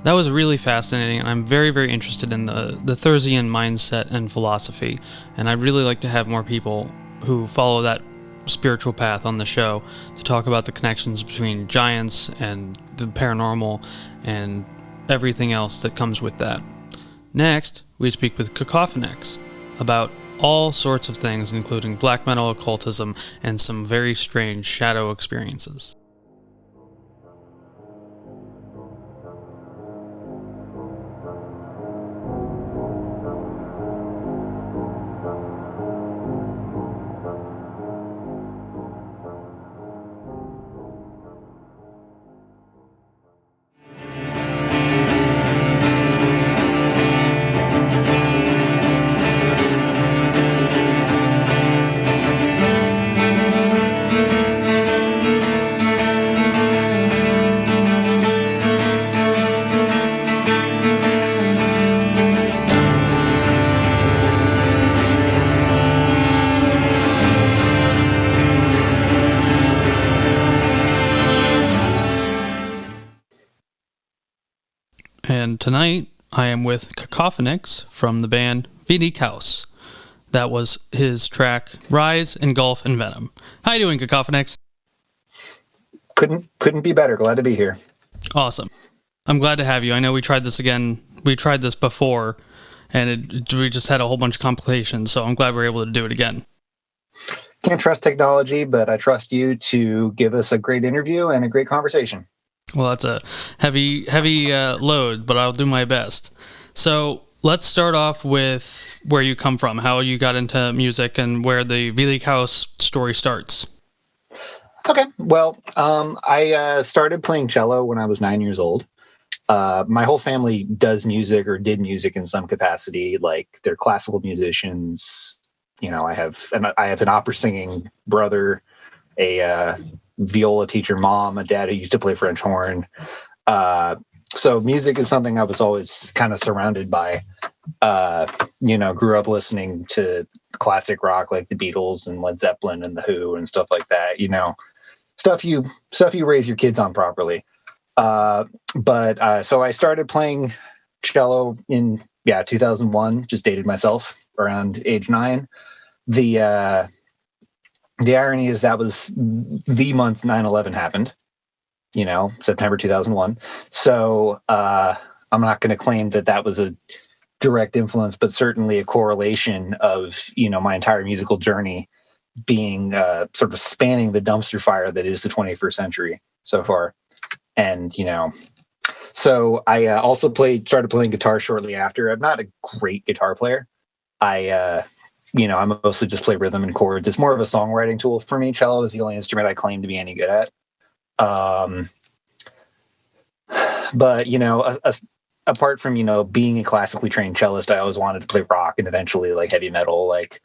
That was really fascinating, and I'm very, very interested in the Thursian mindset and philosophy, and I'd really like to have more people who follow that spiritual path on the show to talk about the connections between giants and the paranormal and everything else that comes with that. Next, we speak with Cacophonix about all sorts of things, including black metal, occultism, and some very strange shadow experiences. And tonight, I am with Cacophonix from the band VD Chaos. That was his track, Rise, Engulf, and Venom. How you doing, Cacophonix? Couldn't be better. Glad to be here. Awesome. I'm glad to have you. I know we tried this again. We tried this before, and we just had a whole bunch of complications, so I'm glad we're able to do it again. Can't trust technology, but I trust you to give us a great interview and a great conversation. Well, that's a heavy load, but I'll do my best. So let's start off with where you come from, how you got into music, and where the Vili House story starts. Okay. Well, I started playing cello when I was 9 years old. My whole family does music or did music in some capacity. Like they're classical musicians. I have an opera singing brother, a viola teacher mom, a dad who used to play French horn. So music is something I was always kind of surrounded by. Grew up listening to classic rock like the Beatles and Led Zeppelin and the Who and stuff like that. Stuff you raise your kids on properly. So I started playing cello in 2001. Just dated myself around age 9. The irony is that was the month 9/11 happened, September 2001. So I'm not going to claim that was a direct influence, but certainly a correlation of, my entire musical journey being sort of spanning the dumpster fire that is the 21st century so far. And, so I also started playing guitar shortly after. I'm not a great guitar player. I mostly just play rhythm and chords. It's more of a songwriting tool for me. Cello is the only instrument I claim to be any good at. But, apart from, being a classically trained cellist, I always wanted to play rock and eventually like heavy metal. Like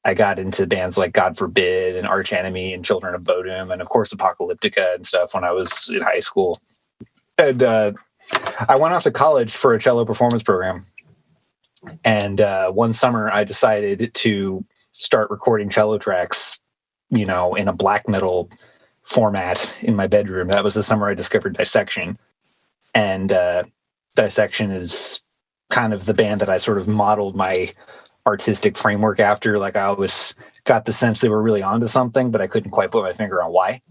I got into bands like God Forbid and Arch Enemy and Children of Bodom and of course Apocalyptica and stuff when I was in high school. And I went off to college for a cello performance program. And one summer I decided to start recording cello tracks, in a black metal format in my bedroom. That was the summer I discovered Dissection. And Dissection is kind of the band that I sort of modeled my artistic framework after. Like I always got the sense they were really onto something, but I couldn't quite put my finger on why.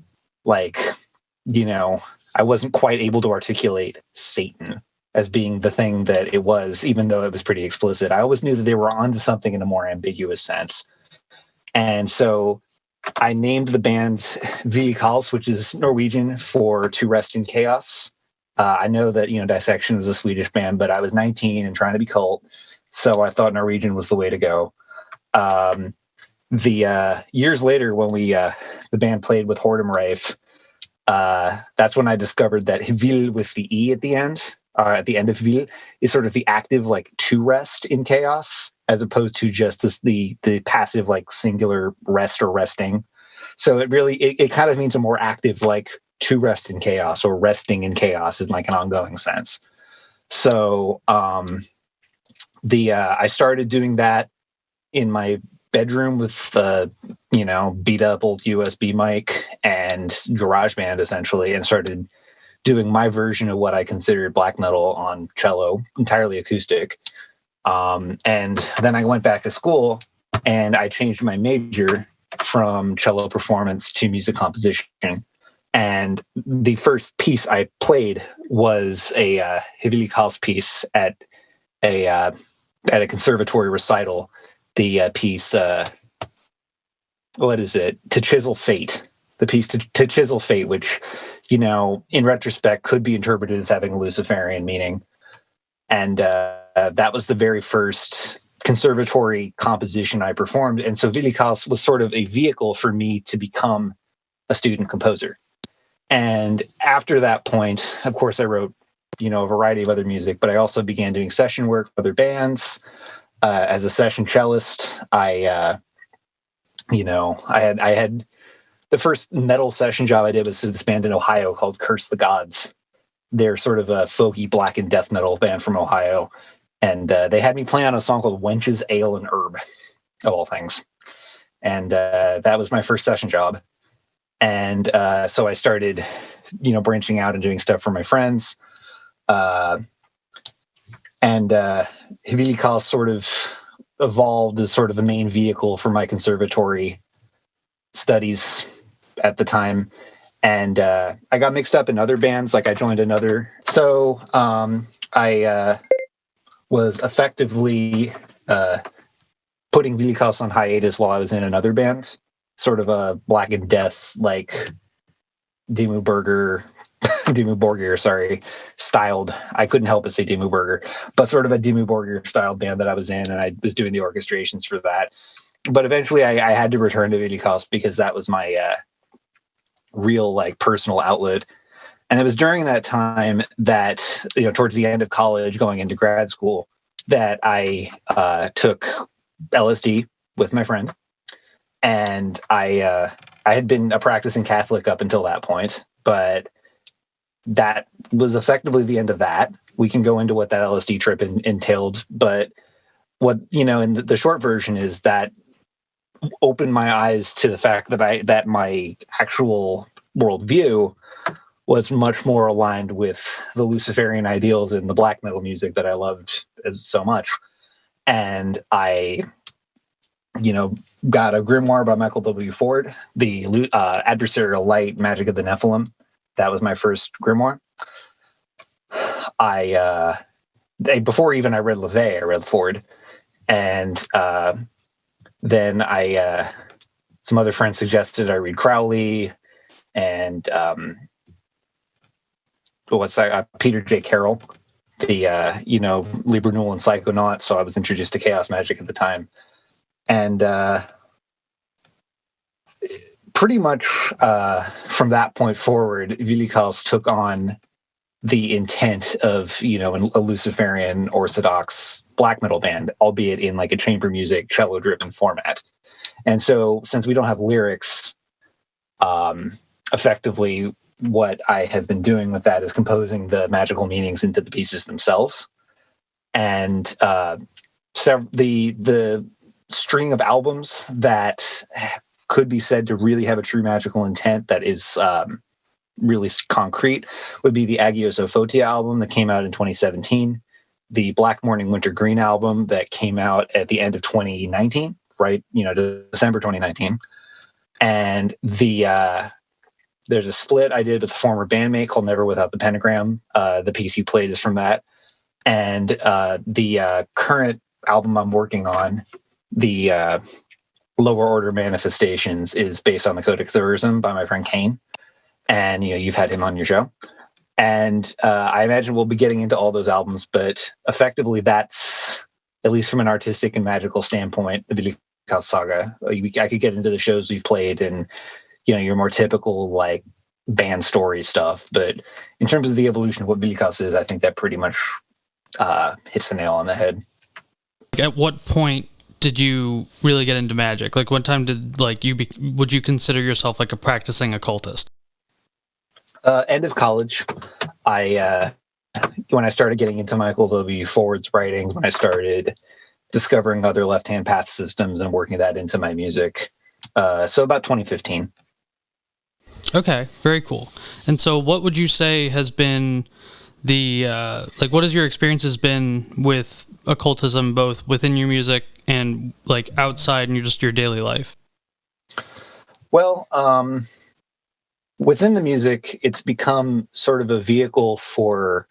Like, I wasn't quite able to articulate Satan as being the thing that it was, even though it was pretty explicit. I always knew that they were onto something in a more ambiguous sense. And so I named the band Vilikals, which is Norwegian for To Rest in Chaos. I know that, Dissection is a Swedish band, but I was 19 and trying to be cult. So I thought Norwegian was the way to go. The years later, when the band played with Hortemreif, that's when I discovered that Vil with the E at the end of Vil is sort of the active, like to rest in chaos, as opposed to just the passive, like singular rest or resting. So it really, it kind of means a more active, like to rest in chaos or resting in chaos in like an ongoing sense. So, I started doing that in my bedroom with beat up old USB mic and GarageBand essentially, and started doing my version of what I considered black metal on cello, entirely acoustic. And then I went back to school and I changed my major from cello performance to music composition. And the first piece I played was a Vilikals piece at a conservatory recital. The piece, what is it? To Chisel Fate. The piece to Chisel Fate, which, in retrospect could be interpreted as having a Luciferian meaning. And that was the very first conservatory composition I performed. And so Vilikals was sort of a vehicle for me to become a student composer. And after that point, of course, I wrote, a variety of other music, but I also began doing session work with other bands. As a session cellist, I had the first metal session job I did was this band in Ohio called Curse the Gods. They're sort of a folky black and death metal band from Ohio. And they had me play on a song called Wenches, Ale, and Herb, of all things. And that was my first session job. And so I started, branching out and doing stuff for my friends. And Vilikals sort of evolved as sort of the main vehicle for my conservatory studies at the time. And I got mixed up in other bands. Like I joined another. So I was effectively putting Vilikals on hiatus while I was in another band, sort of a Black and Death, like Dimmu Borgir, styled. I couldn't help but say Dimmu Borgir, but sort of a Dimmu Borgir styled band that I was in, and I was doing the orchestrations for that. But eventually I had to return to Vilikals because that was my real like personal outlet. And it was during that time that, towards the end of college, going into grad school, that I took LSD with my friend. And I had been a practicing Catholic up until that point, but that was effectively the end of that. We can go into what that LSD trip entailed, but what, in the short version is that opened my eyes to the fact that my actual worldview was much more aligned with the Luciferian ideals and the black metal music that I loved as so much. And I, got a grimoire by Michael W. Ford, the Adversarial Light, Magic of the Nephilim. That was my first grimoire. Before even I read LaVey, I read Ford. And then some other friends suggested I read Crowley and Peter J. Carroll, the Liber Null and Psychonaut. So I was introduced to chaos magic at the time. And pretty much from that point forward, Vilikals took on the intent of, a Luciferian Orthodox black metal band, albeit in like a chamber music cello driven format. And so since we don't have lyrics, effectively what I have been doing with that is composing the magical meanings into the pieces themselves. And the string of albums that could be said to really have a true magical intent that is really concrete would be the Agios Ophotia album that came out in 2017, the Black Morning Winter Green album that came out at the end of 2019, right? December 2019. And there's a split I did with a former bandmate called Never Without the Pentagram. The piece you played is from that. And the current album I'm working on, the Lower Order Manifestations, is based on the Codex Thursian by my friend Kane. And, you've had him on your show. And I imagine we'll be getting into all those albums, but effectively that's, at least from an artistic and magical standpoint, the Vilikas saga. I could get into the shows we've played and, your more typical, like, band story stuff. But in terms of the evolution of what Vilikas is, I think that pretty much hits the nail on the head. At what point did you really get into magic? Like, what time did, like, would you consider yourself like a practicing occultist? End of college, when I started getting into Michael W. Ford's writings, when I started discovering other left-hand path systems and working that into my music. So about 2015. Okay, very cool. And so what would you say has been what has your experiences been with occultism, both within your music and like outside in your daily life? Well, within the music, it's become sort of a vehicle for,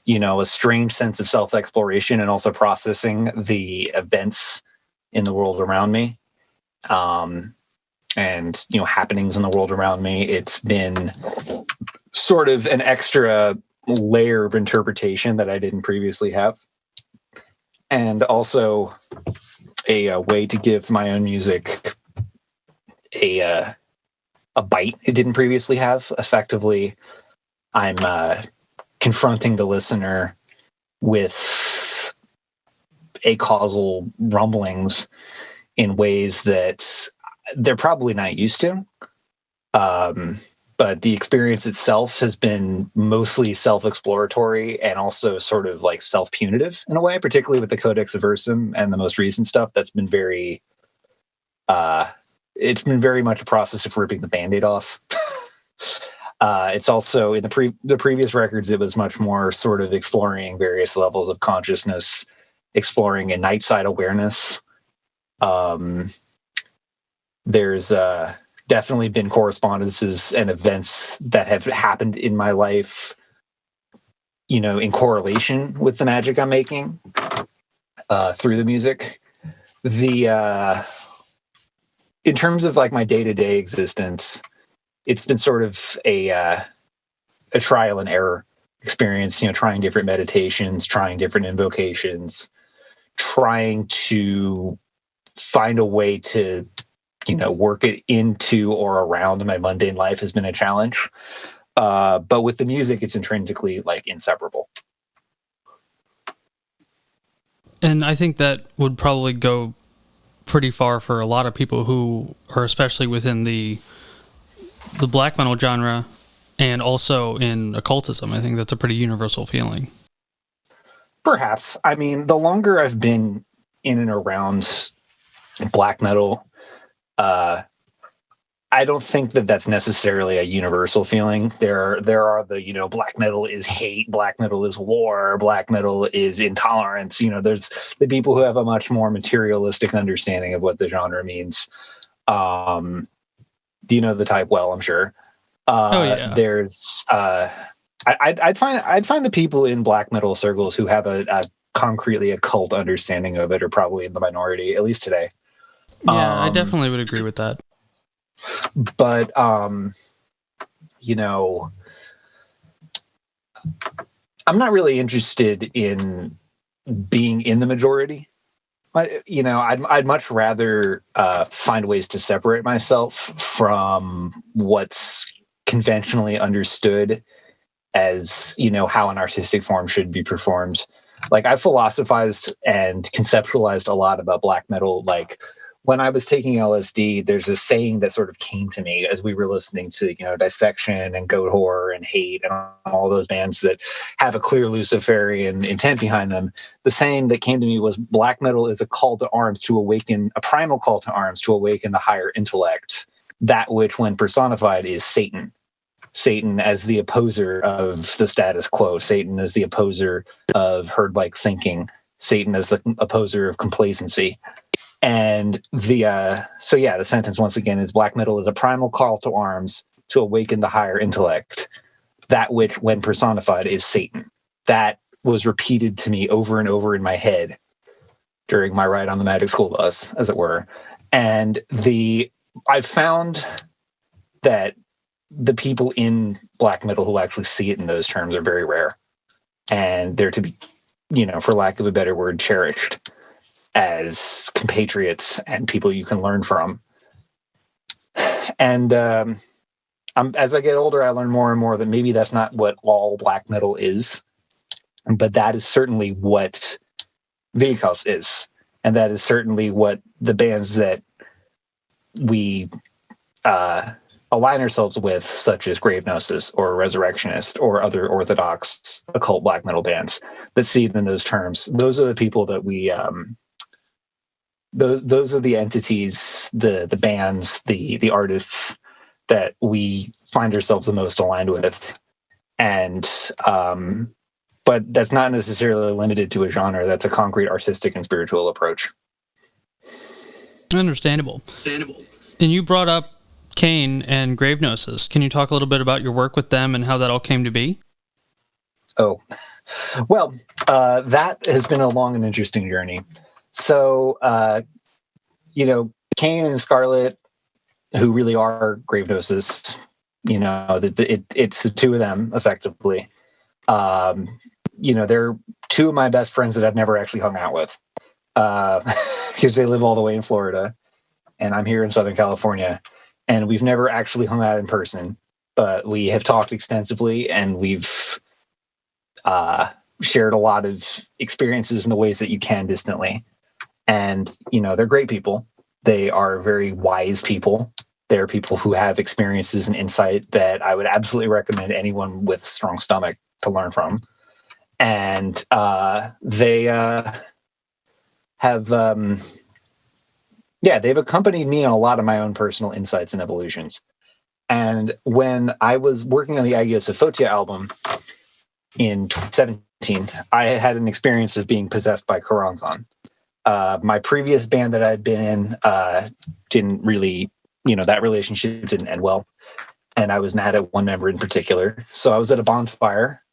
a strange sense of self-exploration and also processing the events in the world around me. And, happenings in the world around me. It's been sort of an extra layer of interpretation that I didn't previously have. And also a way to give my own music a bite it didn't previously have. Effectively, I'm confronting the listener with acausal rumblings in ways that they're probably not used to. But the experience itself has been mostly self-exploratory and also sort of like self-punitive in a way, particularly with the Codex Versum and the most recent stuff. That's been very, it's been very much a process of ripping the Band-Aid off. It's also in the previous records, it was much more sort of exploring various levels of consciousness, exploring a night side awareness. There's definitely been correspondences and events that have happened in my life, in correlation with the magic I'm making through the music. In terms of like my day-to-day existence, it's been sort of a trial and error experience, trying different meditations, trying different invocations, trying to find a way to work it into or around my mundane life has been a challenge. But with the music, it's intrinsically like inseparable. And I think that would probably go pretty far for a lot of people who are especially within the black metal genre and also in occultism. I think that's a pretty universal feeling. Perhaps. I mean, the longer I've been in and around black metal, I don't think that that's necessarily a universal feeling. There are the, black metal is hate, black metal is war, black metal is intolerance. There's the people who have a much more materialistic understanding of what the genre means. Do you know the type well, I'm sure. Oh yeah. There's I'd find the people in black metal circles who have a concretely occult understanding of it are probably in the minority, at least today. Yeah, I definitely would agree with that. But, I'm not really interested in being in the majority. I'd much rather find ways to separate myself from what's conventionally understood as, how an artistic form should be performed. Like, I philosophized and conceptualized a lot about black metal. Like, when I was taking LSD, there's a saying that sort of came to me as we were listening to, Dissection and Goat Horror and Hate and all those bands that have a clear Luciferian intent behind them. The saying that came to me was black metal is a call to arms to awaken, a primal call to arms to awaken the higher intellect, that which when personified is Satan. Satan as the opposer of the status quo. Satan as the opposer of herd-like thinking. Satan as the opposer of complacency. And the sentence once again is black metal is a primal call to arms to awaken the higher intellect, that which when personified is Satan. That was repeated to me over and over in my head during my ride on the Magic School Bus, as it were. And I found that the people in black metal who actually see it in those terms are very rare. And they're to be, for lack of a better word, cherished as compatriots and people you can learn from. And as I get older, I learn more and more that maybe that's not what all black metal is, but that is certainly what Vehicles is. And that is certainly what the bands that we align ourselves with, such as Grave Gnosis or Resurrectionist or other orthodox occult black metal bands that see it in those terms. Those are the people that we... Those are the entities, the bands, the artists that we find ourselves the most aligned with. And but that's not necessarily limited to a genre. That's a concrete artistic and spiritual approach. Understandable. And you brought up Cain and Grave Gnosis. Can you talk a little bit about your work with them and how that all came to be? Oh, well, that has been a long and interesting journey. So, Cain and Scarlet, who really are Grave Gnosis, it's the two of them, effectively. They're two of my best friends that I've never actually hung out with, because they live all the way in Florida, and I'm here in Southern California, and we've never actually hung out in person, but we have talked extensively, and we've shared a lot of experiences in the ways that you can distantly. And, they're great people. They are very wise people. They're people who have experiences and insight that I would absolutely recommend anyone with a strong stomach to learn from. And they have, they've accompanied me on a lot of my own personal insights and evolutions. And when I was working on the Agios Aphotia album in 2017, I had an experience of being possessed by Choronzon. My previous band that I'd been in didn't really, that relationship didn't end well. And I was mad at one member in particular. So I was at a bonfire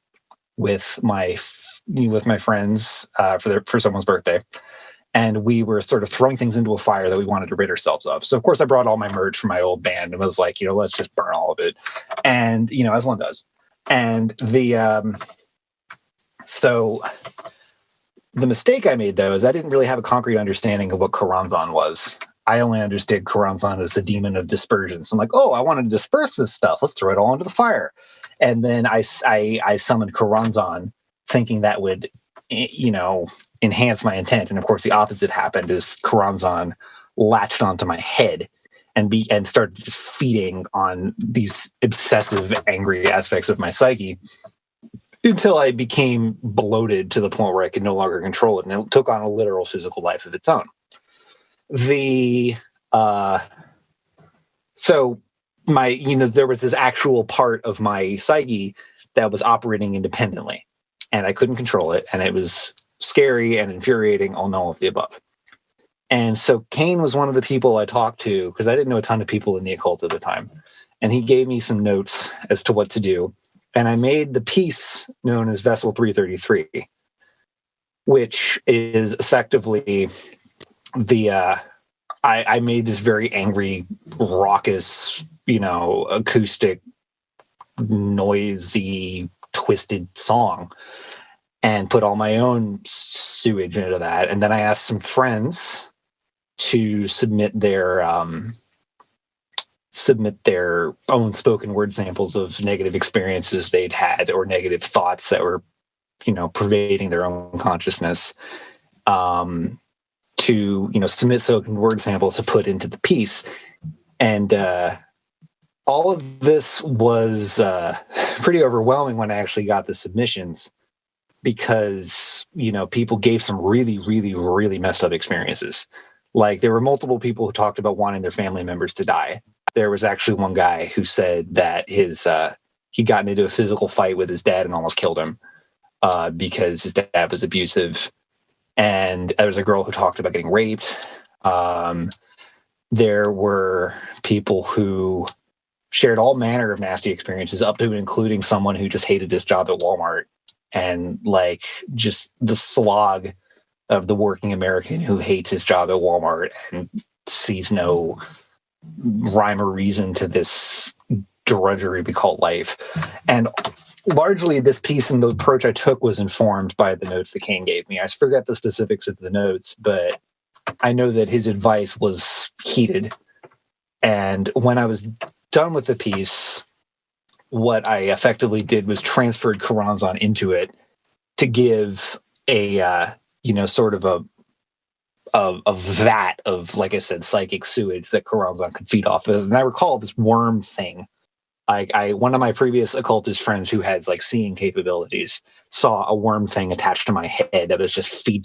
with my friends for someone's birthday. And we were sort of throwing things into a fire that we wanted to rid ourselves of. So, of course, I brought all my merch from my old band and was like, let's just burn all of it. And, as one does. And so the mistake I made, though, is I didn't really have a concrete understanding of what Choronzon was. I only understood Choronzon as the demon of dispersion. So I'm like, I want to disperse this stuff. Let's throw it all into the fire. And then I summoned Choronzon, thinking that would, enhance my intent. And of course, the opposite happened: is Choronzon latched onto my head and started just feeding on these obsessive, angry aspects of my psyche, until I became bloated to the point where I could no longer control it, and it took on a literal physical life of its own. So there was this actual part of my psyche that was operating independently, and I couldn't control it, and it was scary and infuriating, all of the above. And so Cain was one of the people I talked to, because I didn't know a ton of people in the occult at the time, and he gave me some notes as to what to do. And I made the piece known as Vessel 333, which is effectively I made this very angry, raucous, acoustic, noisy, twisted song, and put all my own sewage into that. And then I asked some friends to submit their submit their own spoken word samples of negative experiences they'd had or negative thoughts that were, pervading their own consciousness, to, submit spoken word samples to put into the piece. And all of this was pretty overwhelming when I actually got the submissions, because, people gave some really, really, really messed up experiences. Like, there were multiple people who talked about wanting their family members to die. There was actually one guy who said that he gotten into a physical fight with his dad and almost killed him because his dad was abusive. And there was a girl who talked about getting raped. There were people who shared all manner of nasty experiences, up to and including someone who just hated his job at Walmart, and like just the slog of the working American who hates his job at Walmart and sees no rhyme or reason to this drudgery we call life. And largely this piece and the approach I took was informed by the notes that Kane gave me. I forget the specifics of the notes, but I know that his advice was heated. And when I was done with the piece, what I effectively did was transferred Karanzan into it to give a, sort of a vat of, like I said, psychic sewage that Karanzan could feed off of. And I recall this worm thing. One of my previous occultist friends who had like seeing capabilities saw a worm thing attached to my head that was just feed,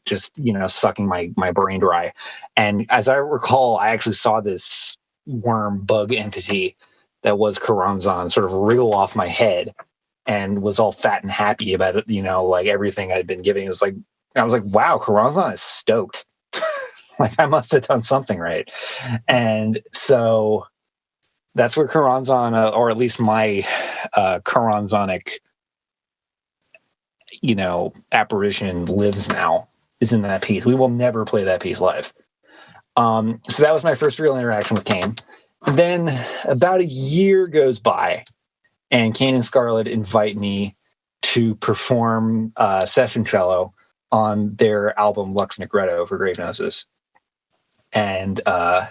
just, sucking my brain dry. And as I recall, I actually saw this worm bug entity that was Karanzan sort of wriggle off my head and was all fat and happy about it. Like everything I'd been giving is like, I was like, wow, Karanzan is stoked. Like I must have done something right. And so that's where Karanzan, or at least my Karanzanic, apparition lives now, is in that piece. We will never play that piece live. So that was my first real interaction with Kane. Then about a year goes by, and Kane and Scarlett invite me to perform session cello on their album Lux Negretto for Grave Gnosis. And the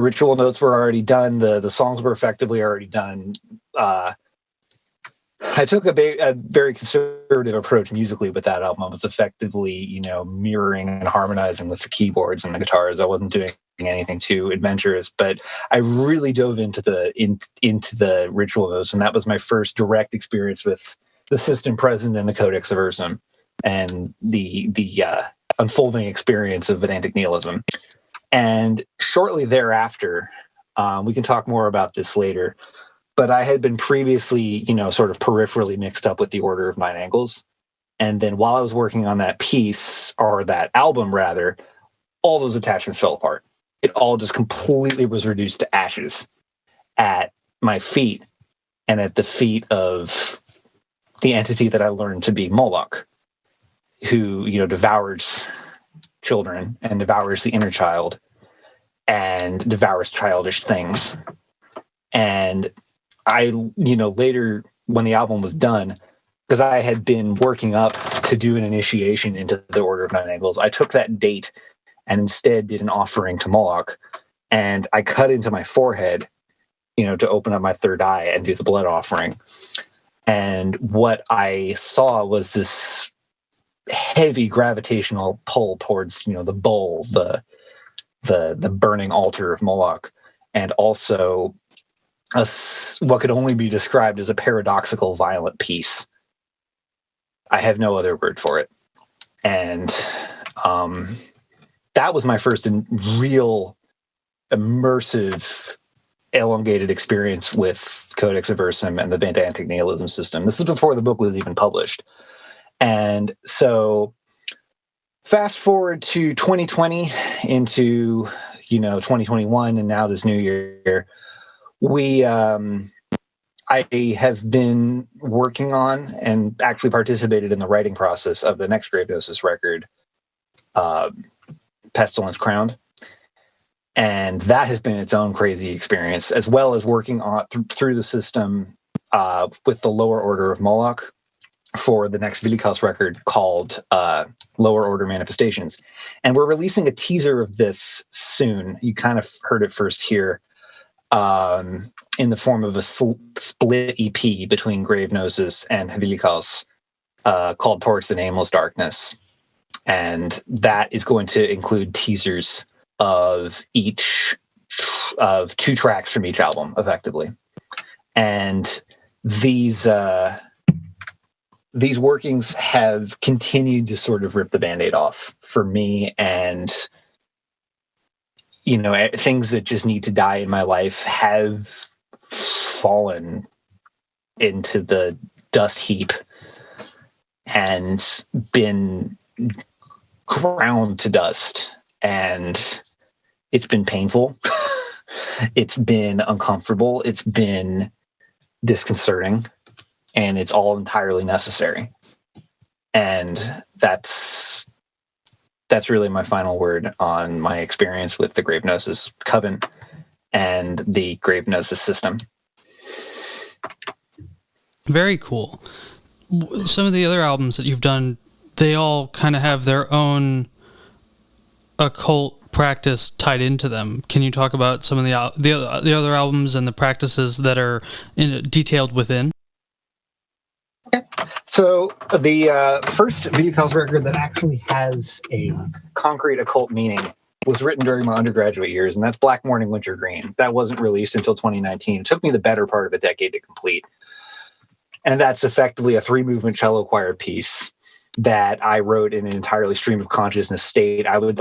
ritual notes were already done. The songs were effectively already done. I took a very conservative approach musically with that album. I was effectively, mirroring and harmonizing with the keyboards and the guitars. I wasn't doing anything too adventurous, but I really dove into the ritual notes, and that was my first direct experience with the system present in the Codex Versum and the unfolding experience of Vedantic nihilism. And shortly thereafter, we can talk more about this later, but I had been previously, sort of peripherally mixed up with the Order of Nine Angles. And then while I was working on that piece, or that album rather, all those attachments fell apart. It all just completely was reduced to ashes at my feet and at the feet of the entity that I learned to be Moloch, who, devours children and devours the inner child and devours childish things. And I, later when the album was done, because I had been working up to do an initiation into the Order of Nine Angles, I took that date and instead did an offering to Moloch, and I cut into my forehead, to open up my third eye and do the blood offering. And what I saw was this heavy gravitational pull towards, the bowl, the burning altar of Moloch, and also what could only be described as a paradoxical, violent piece. I have no other word for it. And that was my first real immersive, elongated experience with Codex Versum and the Vedantic nihilism system. This is before the book was even published. And so fast forward to 2020 into, 2021 and now this new year, I have been working on and actually participated in the writing process of the next Grave Gnosis record, Pestilence Crowned. And that has been its own crazy experience, as well as working on through the system with the Lower Order of Moloch for the next Vilikas record called Lower Order Manifestations. And we're releasing a teaser of this soon. You kind of heard it first here. in the form of a split EP between Gravenosis and Habilikos, called Towards the Nameless Darkness. And that is going to include teasers of of 2 tracks from each album, effectively. And these workings have continued to sort of rip the Band-Aid off for me, and things that just need to die in my life have fallen into the dust heap and been ground to dust, and it's been painful. It's been uncomfortable. It's been disconcerting, and it's all entirely necessary. And that's really my final word on my experience with the Gravenosis Coven and the Gravenosis system. Very cool. Some of the other albums that you've done, they all kind of have their own occult practice tied into them. Can you talk about some of the other albums and the practices that are detailed within? Okay. So the first Video Calls record that actually has a concrete occult meaning was written during my undergraduate years, and that's Black Morning Winter Green. That wasn't released until 2019. It took me the better part of a decade to complete. And that's effectively a 3-movement cello choir piece that I wrote in an entirely stream of consciousness state. I would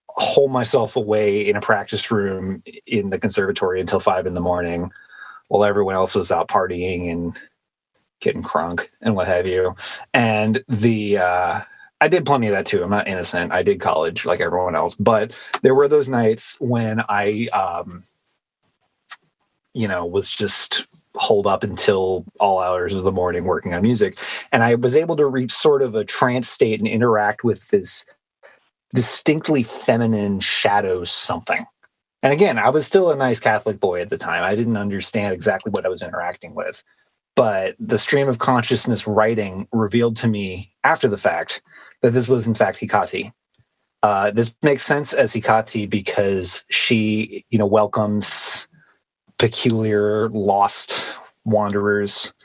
hole myself away in a practice room in the conservatory until 5 a.m. while everyone else was out partying and getting crunk and what have you. And I did plenty of that too. I'm not innocent. I did college like everyone else, but there were those nights when I, was just holed up until all hours of the morning working on music. And I was able to reach sort of a trance state and interact with this distinctly feminine shadow something. And again, I was still a nice Catholic boy at the time. I didn't understand exactly what I was interacting with. But the stream of consciousness writing revealed to me after the fact that this was in fact Hecate. This makes sense as Hecate because she, welcomes peculiar lost wanderers.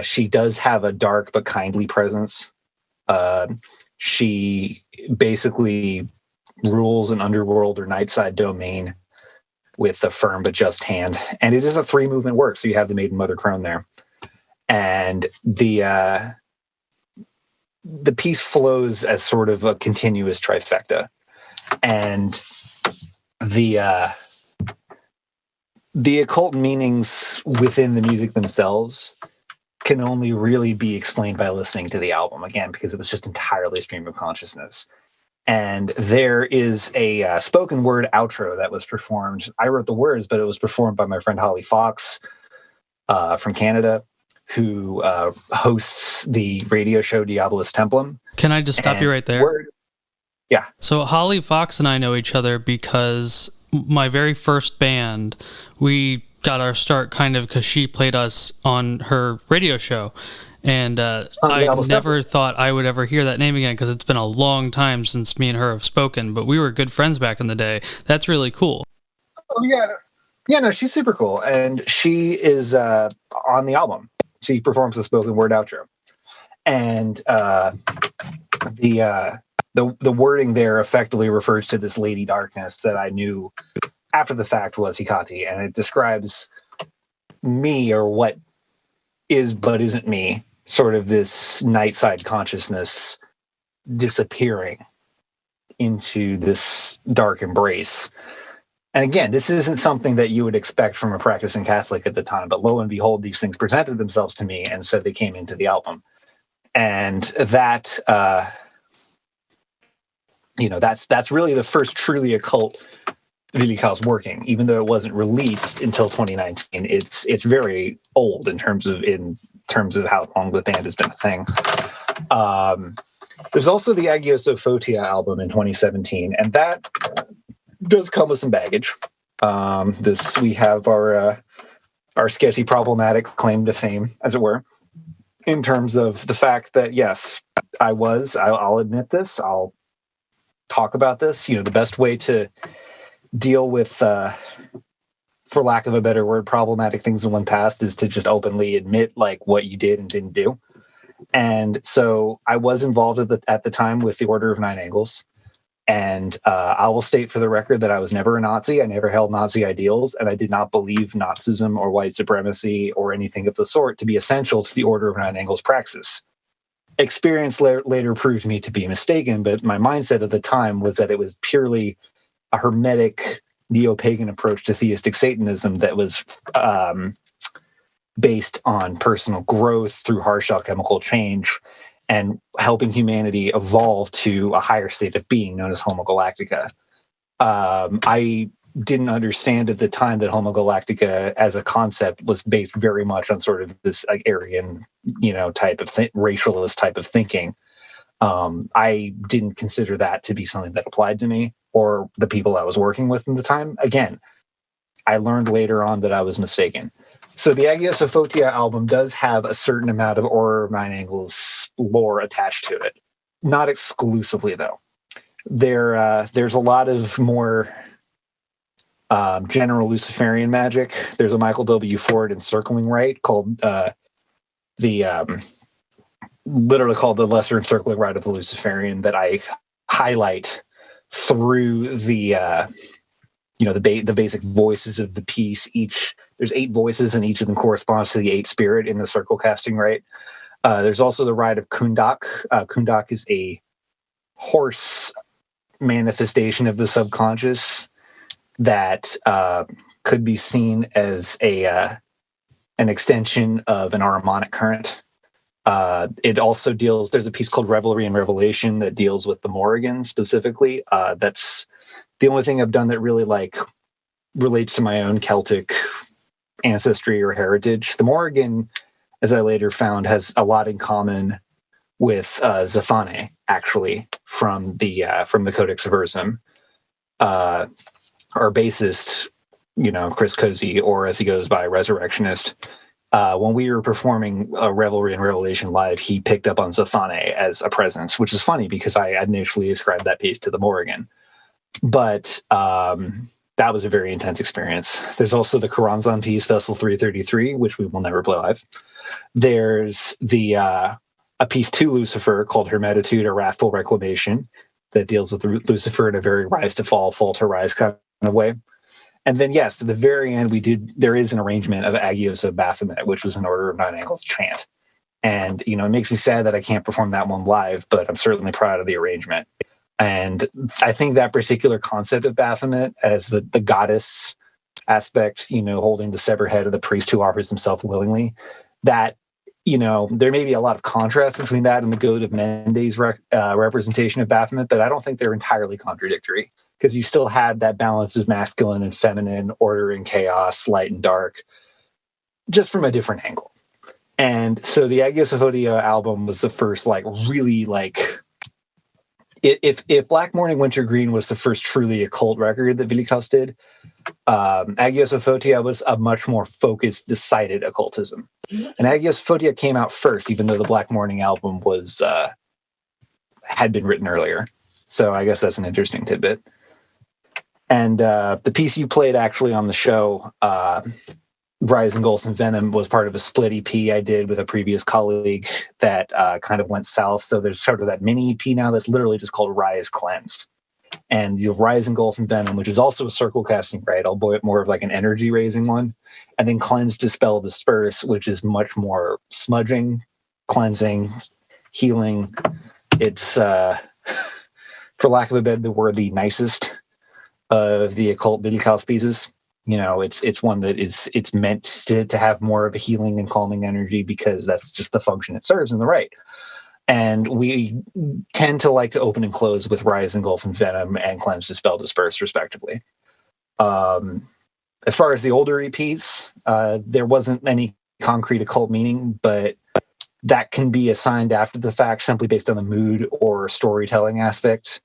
She does have a dark but kindly presence. She basically rules an underworld or nightside domain with a firm but just hand. And it is a 3-movement work, so you have the Maiden Mother Crone there. And the piece flows as sort of a continuous trifecta. And the occult meanings within the music themselves can only really be explained by listening to the album, again, because it was just entirely stream of consciousness. And there is a spoken word outro that was performed. I wrote the words, but it was performed by my friend Holly Fox from Canada, who hosts the radio show Diabolus Templum. Can I just stop you right there? Yeah. So Holly Fox and I know each other because my very first band, we got our start kind of because she played us on her radio show. And I never thought I would ever hear that name again because it's been a long time since me and her have spoken, but we were good friends back in the day. That's really cool. Oh, yeah. Yeah, no, she's super cool. And she is on the album. She performs the spoken word outro. And the wording there effectively refers to this Lady Darkness that I knew after the fact was Hecate. And it describes me, or what is but isn't me, sort of this nightside consciousness disappearing into this dark embrace. And again, this isn't something that you would expect from a practicing Catholic at the time, but lo and behold, these things presented themselves to me, and so they came into the album. And that, that's really the first truly occult Vilikal's working, even though it wasn't released until 2019. It's very old in terms of how long the band has been a thing. There's also the Agiosophotia album in 2017, and that does come with some baggage. We have our sketchy, problematic claim to fame, as it were, in terms of the fact that, yes, I'll admit this, I'll talk about this. The best way to deal with for lack of a better word, problematic things in one past is to just openly admit like what you did and didn't do. And so I was involved at the time with the Order of Nine Angles. And I will state for the record that I was never a Nazi. I never held Nazi ideals, and I did not believe Nazism or white supremacy or anything of the sort to be essential to the Order of Nine Angles praxis. Experience later proved me to be mistaken, but my mindset at the time was that it was purely a hermetic neo-pagan approach to theistic Satanism that was based on personal growth through harsh alchemical change and helping humanity evolve to a higher state of being known as Homo Galactica. I didn't understand at the time that Homo Galactica as a concept was based very much on sort of this like Aryan, type of racialist type of thinking. I didn't consider that to be something that applied to me or the people I was working with at the time. Again, I learned later on that I was mistaken. So the Agios Ophotia album does have a certain amount of Order of Nine Angles lore attached to it. Not exclusively, though. There's a lot of more general Luciferian magic. There's a Michael W. Ford encircling rite called literally called the Lesser Encircling Rite of the Luciferian that I highlight through the basic voices of the piece. There's 8 voices, and each of them corresponds to the 8 spirit in the circle casting rite. There's also the rite of Kundak. Kundak is a horse manifestation of the subconscious that could be seen as an extension of an harmonic current. It also there's a piece called Revelry and Revelation that deals with the Morrigan specifically. That's the only thing I've done that really relates to my own Celtic ancestry or heritage. The Morrigan, as I later found, has a lot in common with Zephane, actually, from the Codex Versum. Our bassist, Chris Cozy, or as he goes by, Resurrectionist, when we were performing Revelry and Revelation live, he picked up on Zephane as a presence, which is funny because I initially ascribed that piece to the Morrigan. But that was a very intense experience. There's also the Karanzan piece, Vessel 333, which we will never play live. There's a piece to Lucifer called Hermetitude, or Wrathful Reclamation, that deals with Lucifer in a very rise to fall to rise kind of way. And then, yes, to the very end, there is an arrangement of Agios of Baphomet, which was an Order of Nine Angles chant. And, it makes me sad that I can't perform that one live, but I'm certainly proud of the arrangement. And I think that particular concept of Baphomet as the goddess aspect, holding the severed head of the priest who offers himself willingly, that, there may be a lot of contrast between that and the Goat of Mendes representation of Baphomet, but I don't think they're entirely contradictory, because you still had that balance of masculine and feminine, order and chaos, light and dark, just from a different angle. And so the Agios Ophotia album was the first, really, if Black Morning Winter Green was the first truly occult record that Vilikas did, Agios Ophotia was a much more focused, decided occultism. And Agios Ophotia came out first, even though the Black Morning album had been written earlier. So I guess that's an interesting tidbit. And the piece you played actually on the show, Rise and Ghosts and Venom, was part of a split EP I did with a previous colleague that kind of went south. So there's sort of that mini EP now that's literally just called Rise Cleansed. And you have Rise and Gulf and Venom, which is also a circle casting, right? Albeit more of like an energy raising one. And then Cleanse, Dispel, Disperse, which is much more smudging, cleansing, healing. It's, for lack of a better word, the nicest of the occult Vilikas pieces. It's one that it's meant to have more of a healing and calming energy because that's just the function it serves in the rite. And we tend to like to open and close with Rise, Engulf, and Venom, and Cleanse, Dispel, Disperse, respectively. As far as the older EPs, there wasn't any concrete occult meaning, but that can be assigned after the fact simply based on the mood or storytelling aspect.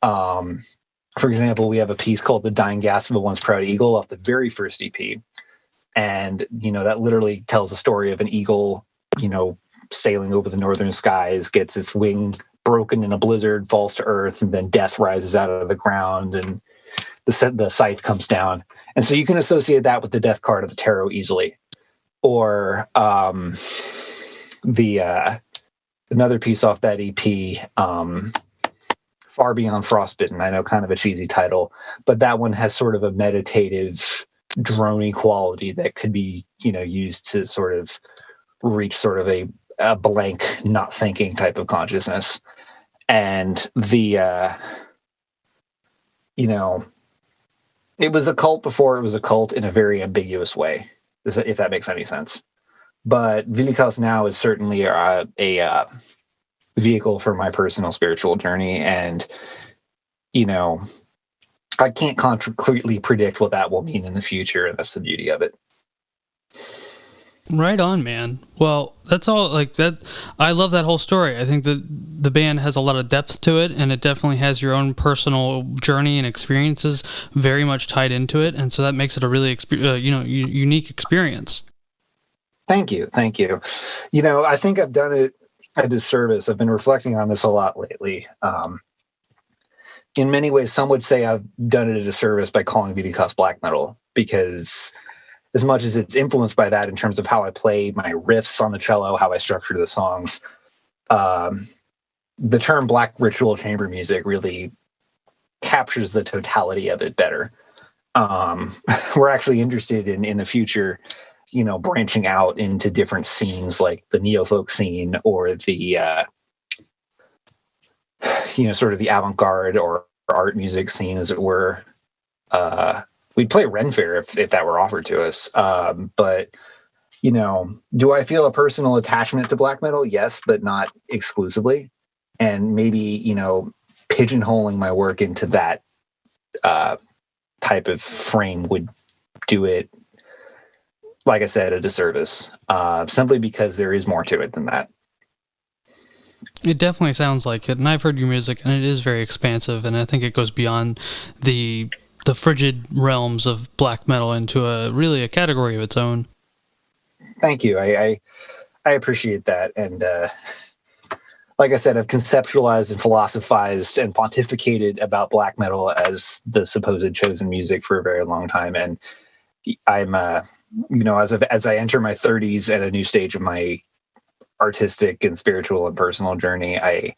For example, we have a piece called The Dying Gasp of a Once Proud Eagle off the very first EP. And, that literally tells the story of an eagle, sailing over the northern skies, gets its wing broken in a blizzard, falls to earth, and then death rises out of the ground and the scythe comes down. And so you can associate that with the death card of the tarot easily. Or another piece off that EP, Far Beyond Frostbitten. I know, kind of a cheesy title, but that one has sort of a meditative, drony quality that could be, used to sort of reach sort of a blank, not thinking type of consciousness. And it was a cult before it was a cult in a very ambiguous way, if that makes any sense. But Vilikas now is certainly a vehicle for my personal spiritual journey. And, I can't concretely predict what that will mean in the future. And that's the beauty of it. Right on, man. Well, that's all like that. I love that whole story. I think that the band has a lot of depth to it, and it definitely has your own personal journey and experiences very much tied into it. And so that makes it a really, unique experience. Thank you. I think I've done it a disservice. I've been reflecting on this a lot lately. In many ways, some would say I've done it a disservice by calling Vilikas black metal, because as much as it's influenced by that in terms of how I play my riffs on the cello, how I structure the songs, the term black ritual chamber music really captures the totality of it better. We're actually interested in the future, branching out into different scenes like the neo-folk scene or the, sort of the avant-garde or art music scene, as it were. We'd play Ren Fair if that were offered to us. But, do I feel a personal attachment to black metal? Yes, but not exclusively. And maybe, pigeonholing my work into that type of frame would do it, like I said, a disservice, simply because there is more to it than that. It definitely sounds like it. And I've heard your music, and it is very expansive. And I think it goes beyond the frigid realms of black metal into a category of its own. Thank you. I appreciate that. And like I said, I've conceptualized and philosophized and pontificated about black metal as the supposed chosen music for a very long time. And I'm, as I enter my 30s at a new stage of my artistic and spiritual and personal journey, I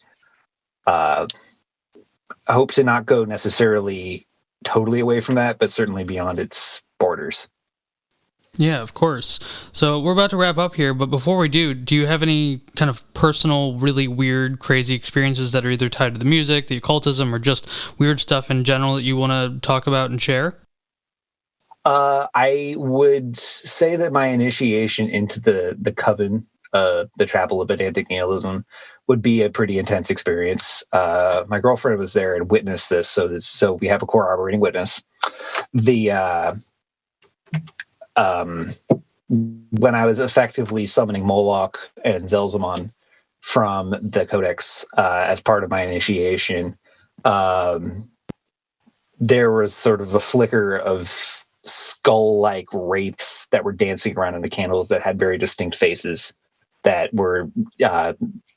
hope to not go necessarily totally away from that, but certainly beyond its borders. Yeah, of course. So we're about to wrap up here, but before we do you have any kind of personal, really weird, crazy experiences that are either tied to the music, the occultism, or just weird stuff in general that you want to talk about and share? I would say that my initiation into the coven, the Chapel of Pedantic Nihilism, would be a pretty intense experience. My girlfriend was there and witnessed this, so we have a corroborating witness. When I was effectively summoning Moloch and Zelzamon from the Codex as part of my initiation, there was sort of a flicker of skull-like wraiths that were dancing around in the candles that had very distinct faces that were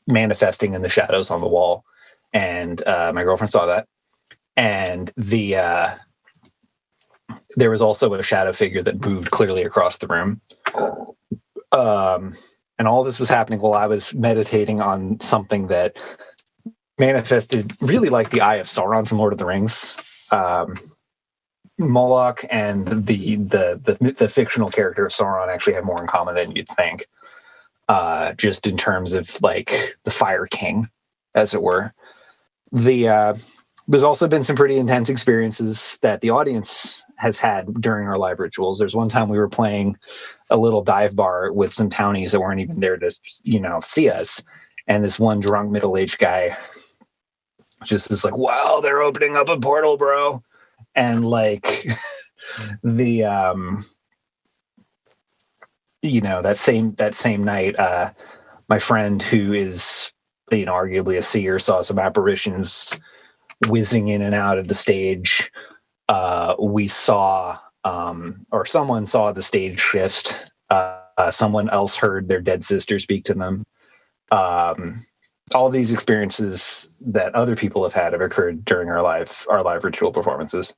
manifesting in the shadows on the wall. And my girlfriend saw that. And there was also a shadow figure that moved clearly across the room. And all this was happening while I was meditating on something that manifested really like the Eye of Sauron from Lord of the Rings. Moloch and the fictional character of Sauron actually have more in common than you'd think. Just in terms of like the Fire King, as it were. There's also been some pretty intense experiences that the audience has had during our live rituals. There's one time we were playing a little dive bar with some townies that weren't even there to, see us. And this one drunk middle-aged guy just is like, wow, they're opening up a portal, bro. And like that same night, my friend who is, arguably a seer, saw some apparitions whizzing in and out of the stage. We saw, or someone saw the stage shift. Someone else heard their dead sister speak to them. All these experiences that other people have had have occurred during our live ritual performances.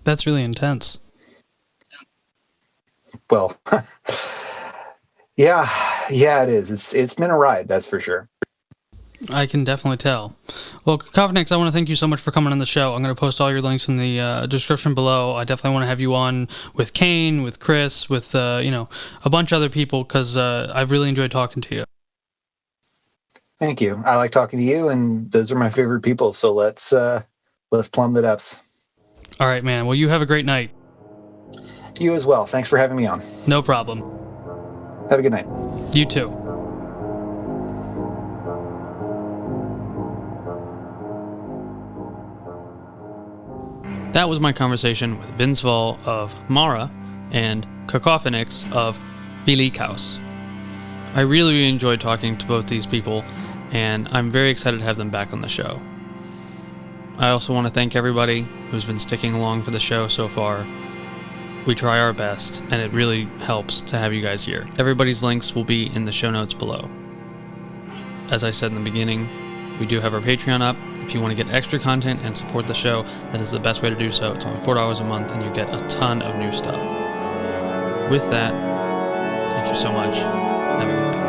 That's really intense. Well, yeah, it is. It's been a ride, that's for sure. I can definitely tell. Well, Cacophonix, I want to thank you so much for coming on the show. I'm going to post all your links in the description below. I definitely want to have you on with Kane, with Chris, with a bunch of other people, because I've really enjoyed talking to you. Thank you. I like talking to you, and those are my favorite people. So let's plumb the depths. All right, man. Well, you have a great night. You as well. Thanks for having me on. No problem. Have a good night. You too. That was my conversation with Vince Vall of Mara and Cacophonix of Vilikaus. I really enjoyed talking to both these people, and I'm very excited to have them back on the show. I also want to thank everybody who's been sticking along for the show so far. We try our best, and it really helps to have you guys here. Everybody's links will be in the show notes below. As I said in the beginning, we do have our Patreon up. If you want to get extra content and support the show, that is the best way to do so. It's only $4 a month, and you get a ton of new stuff. With that, thank you so much. Have a good night.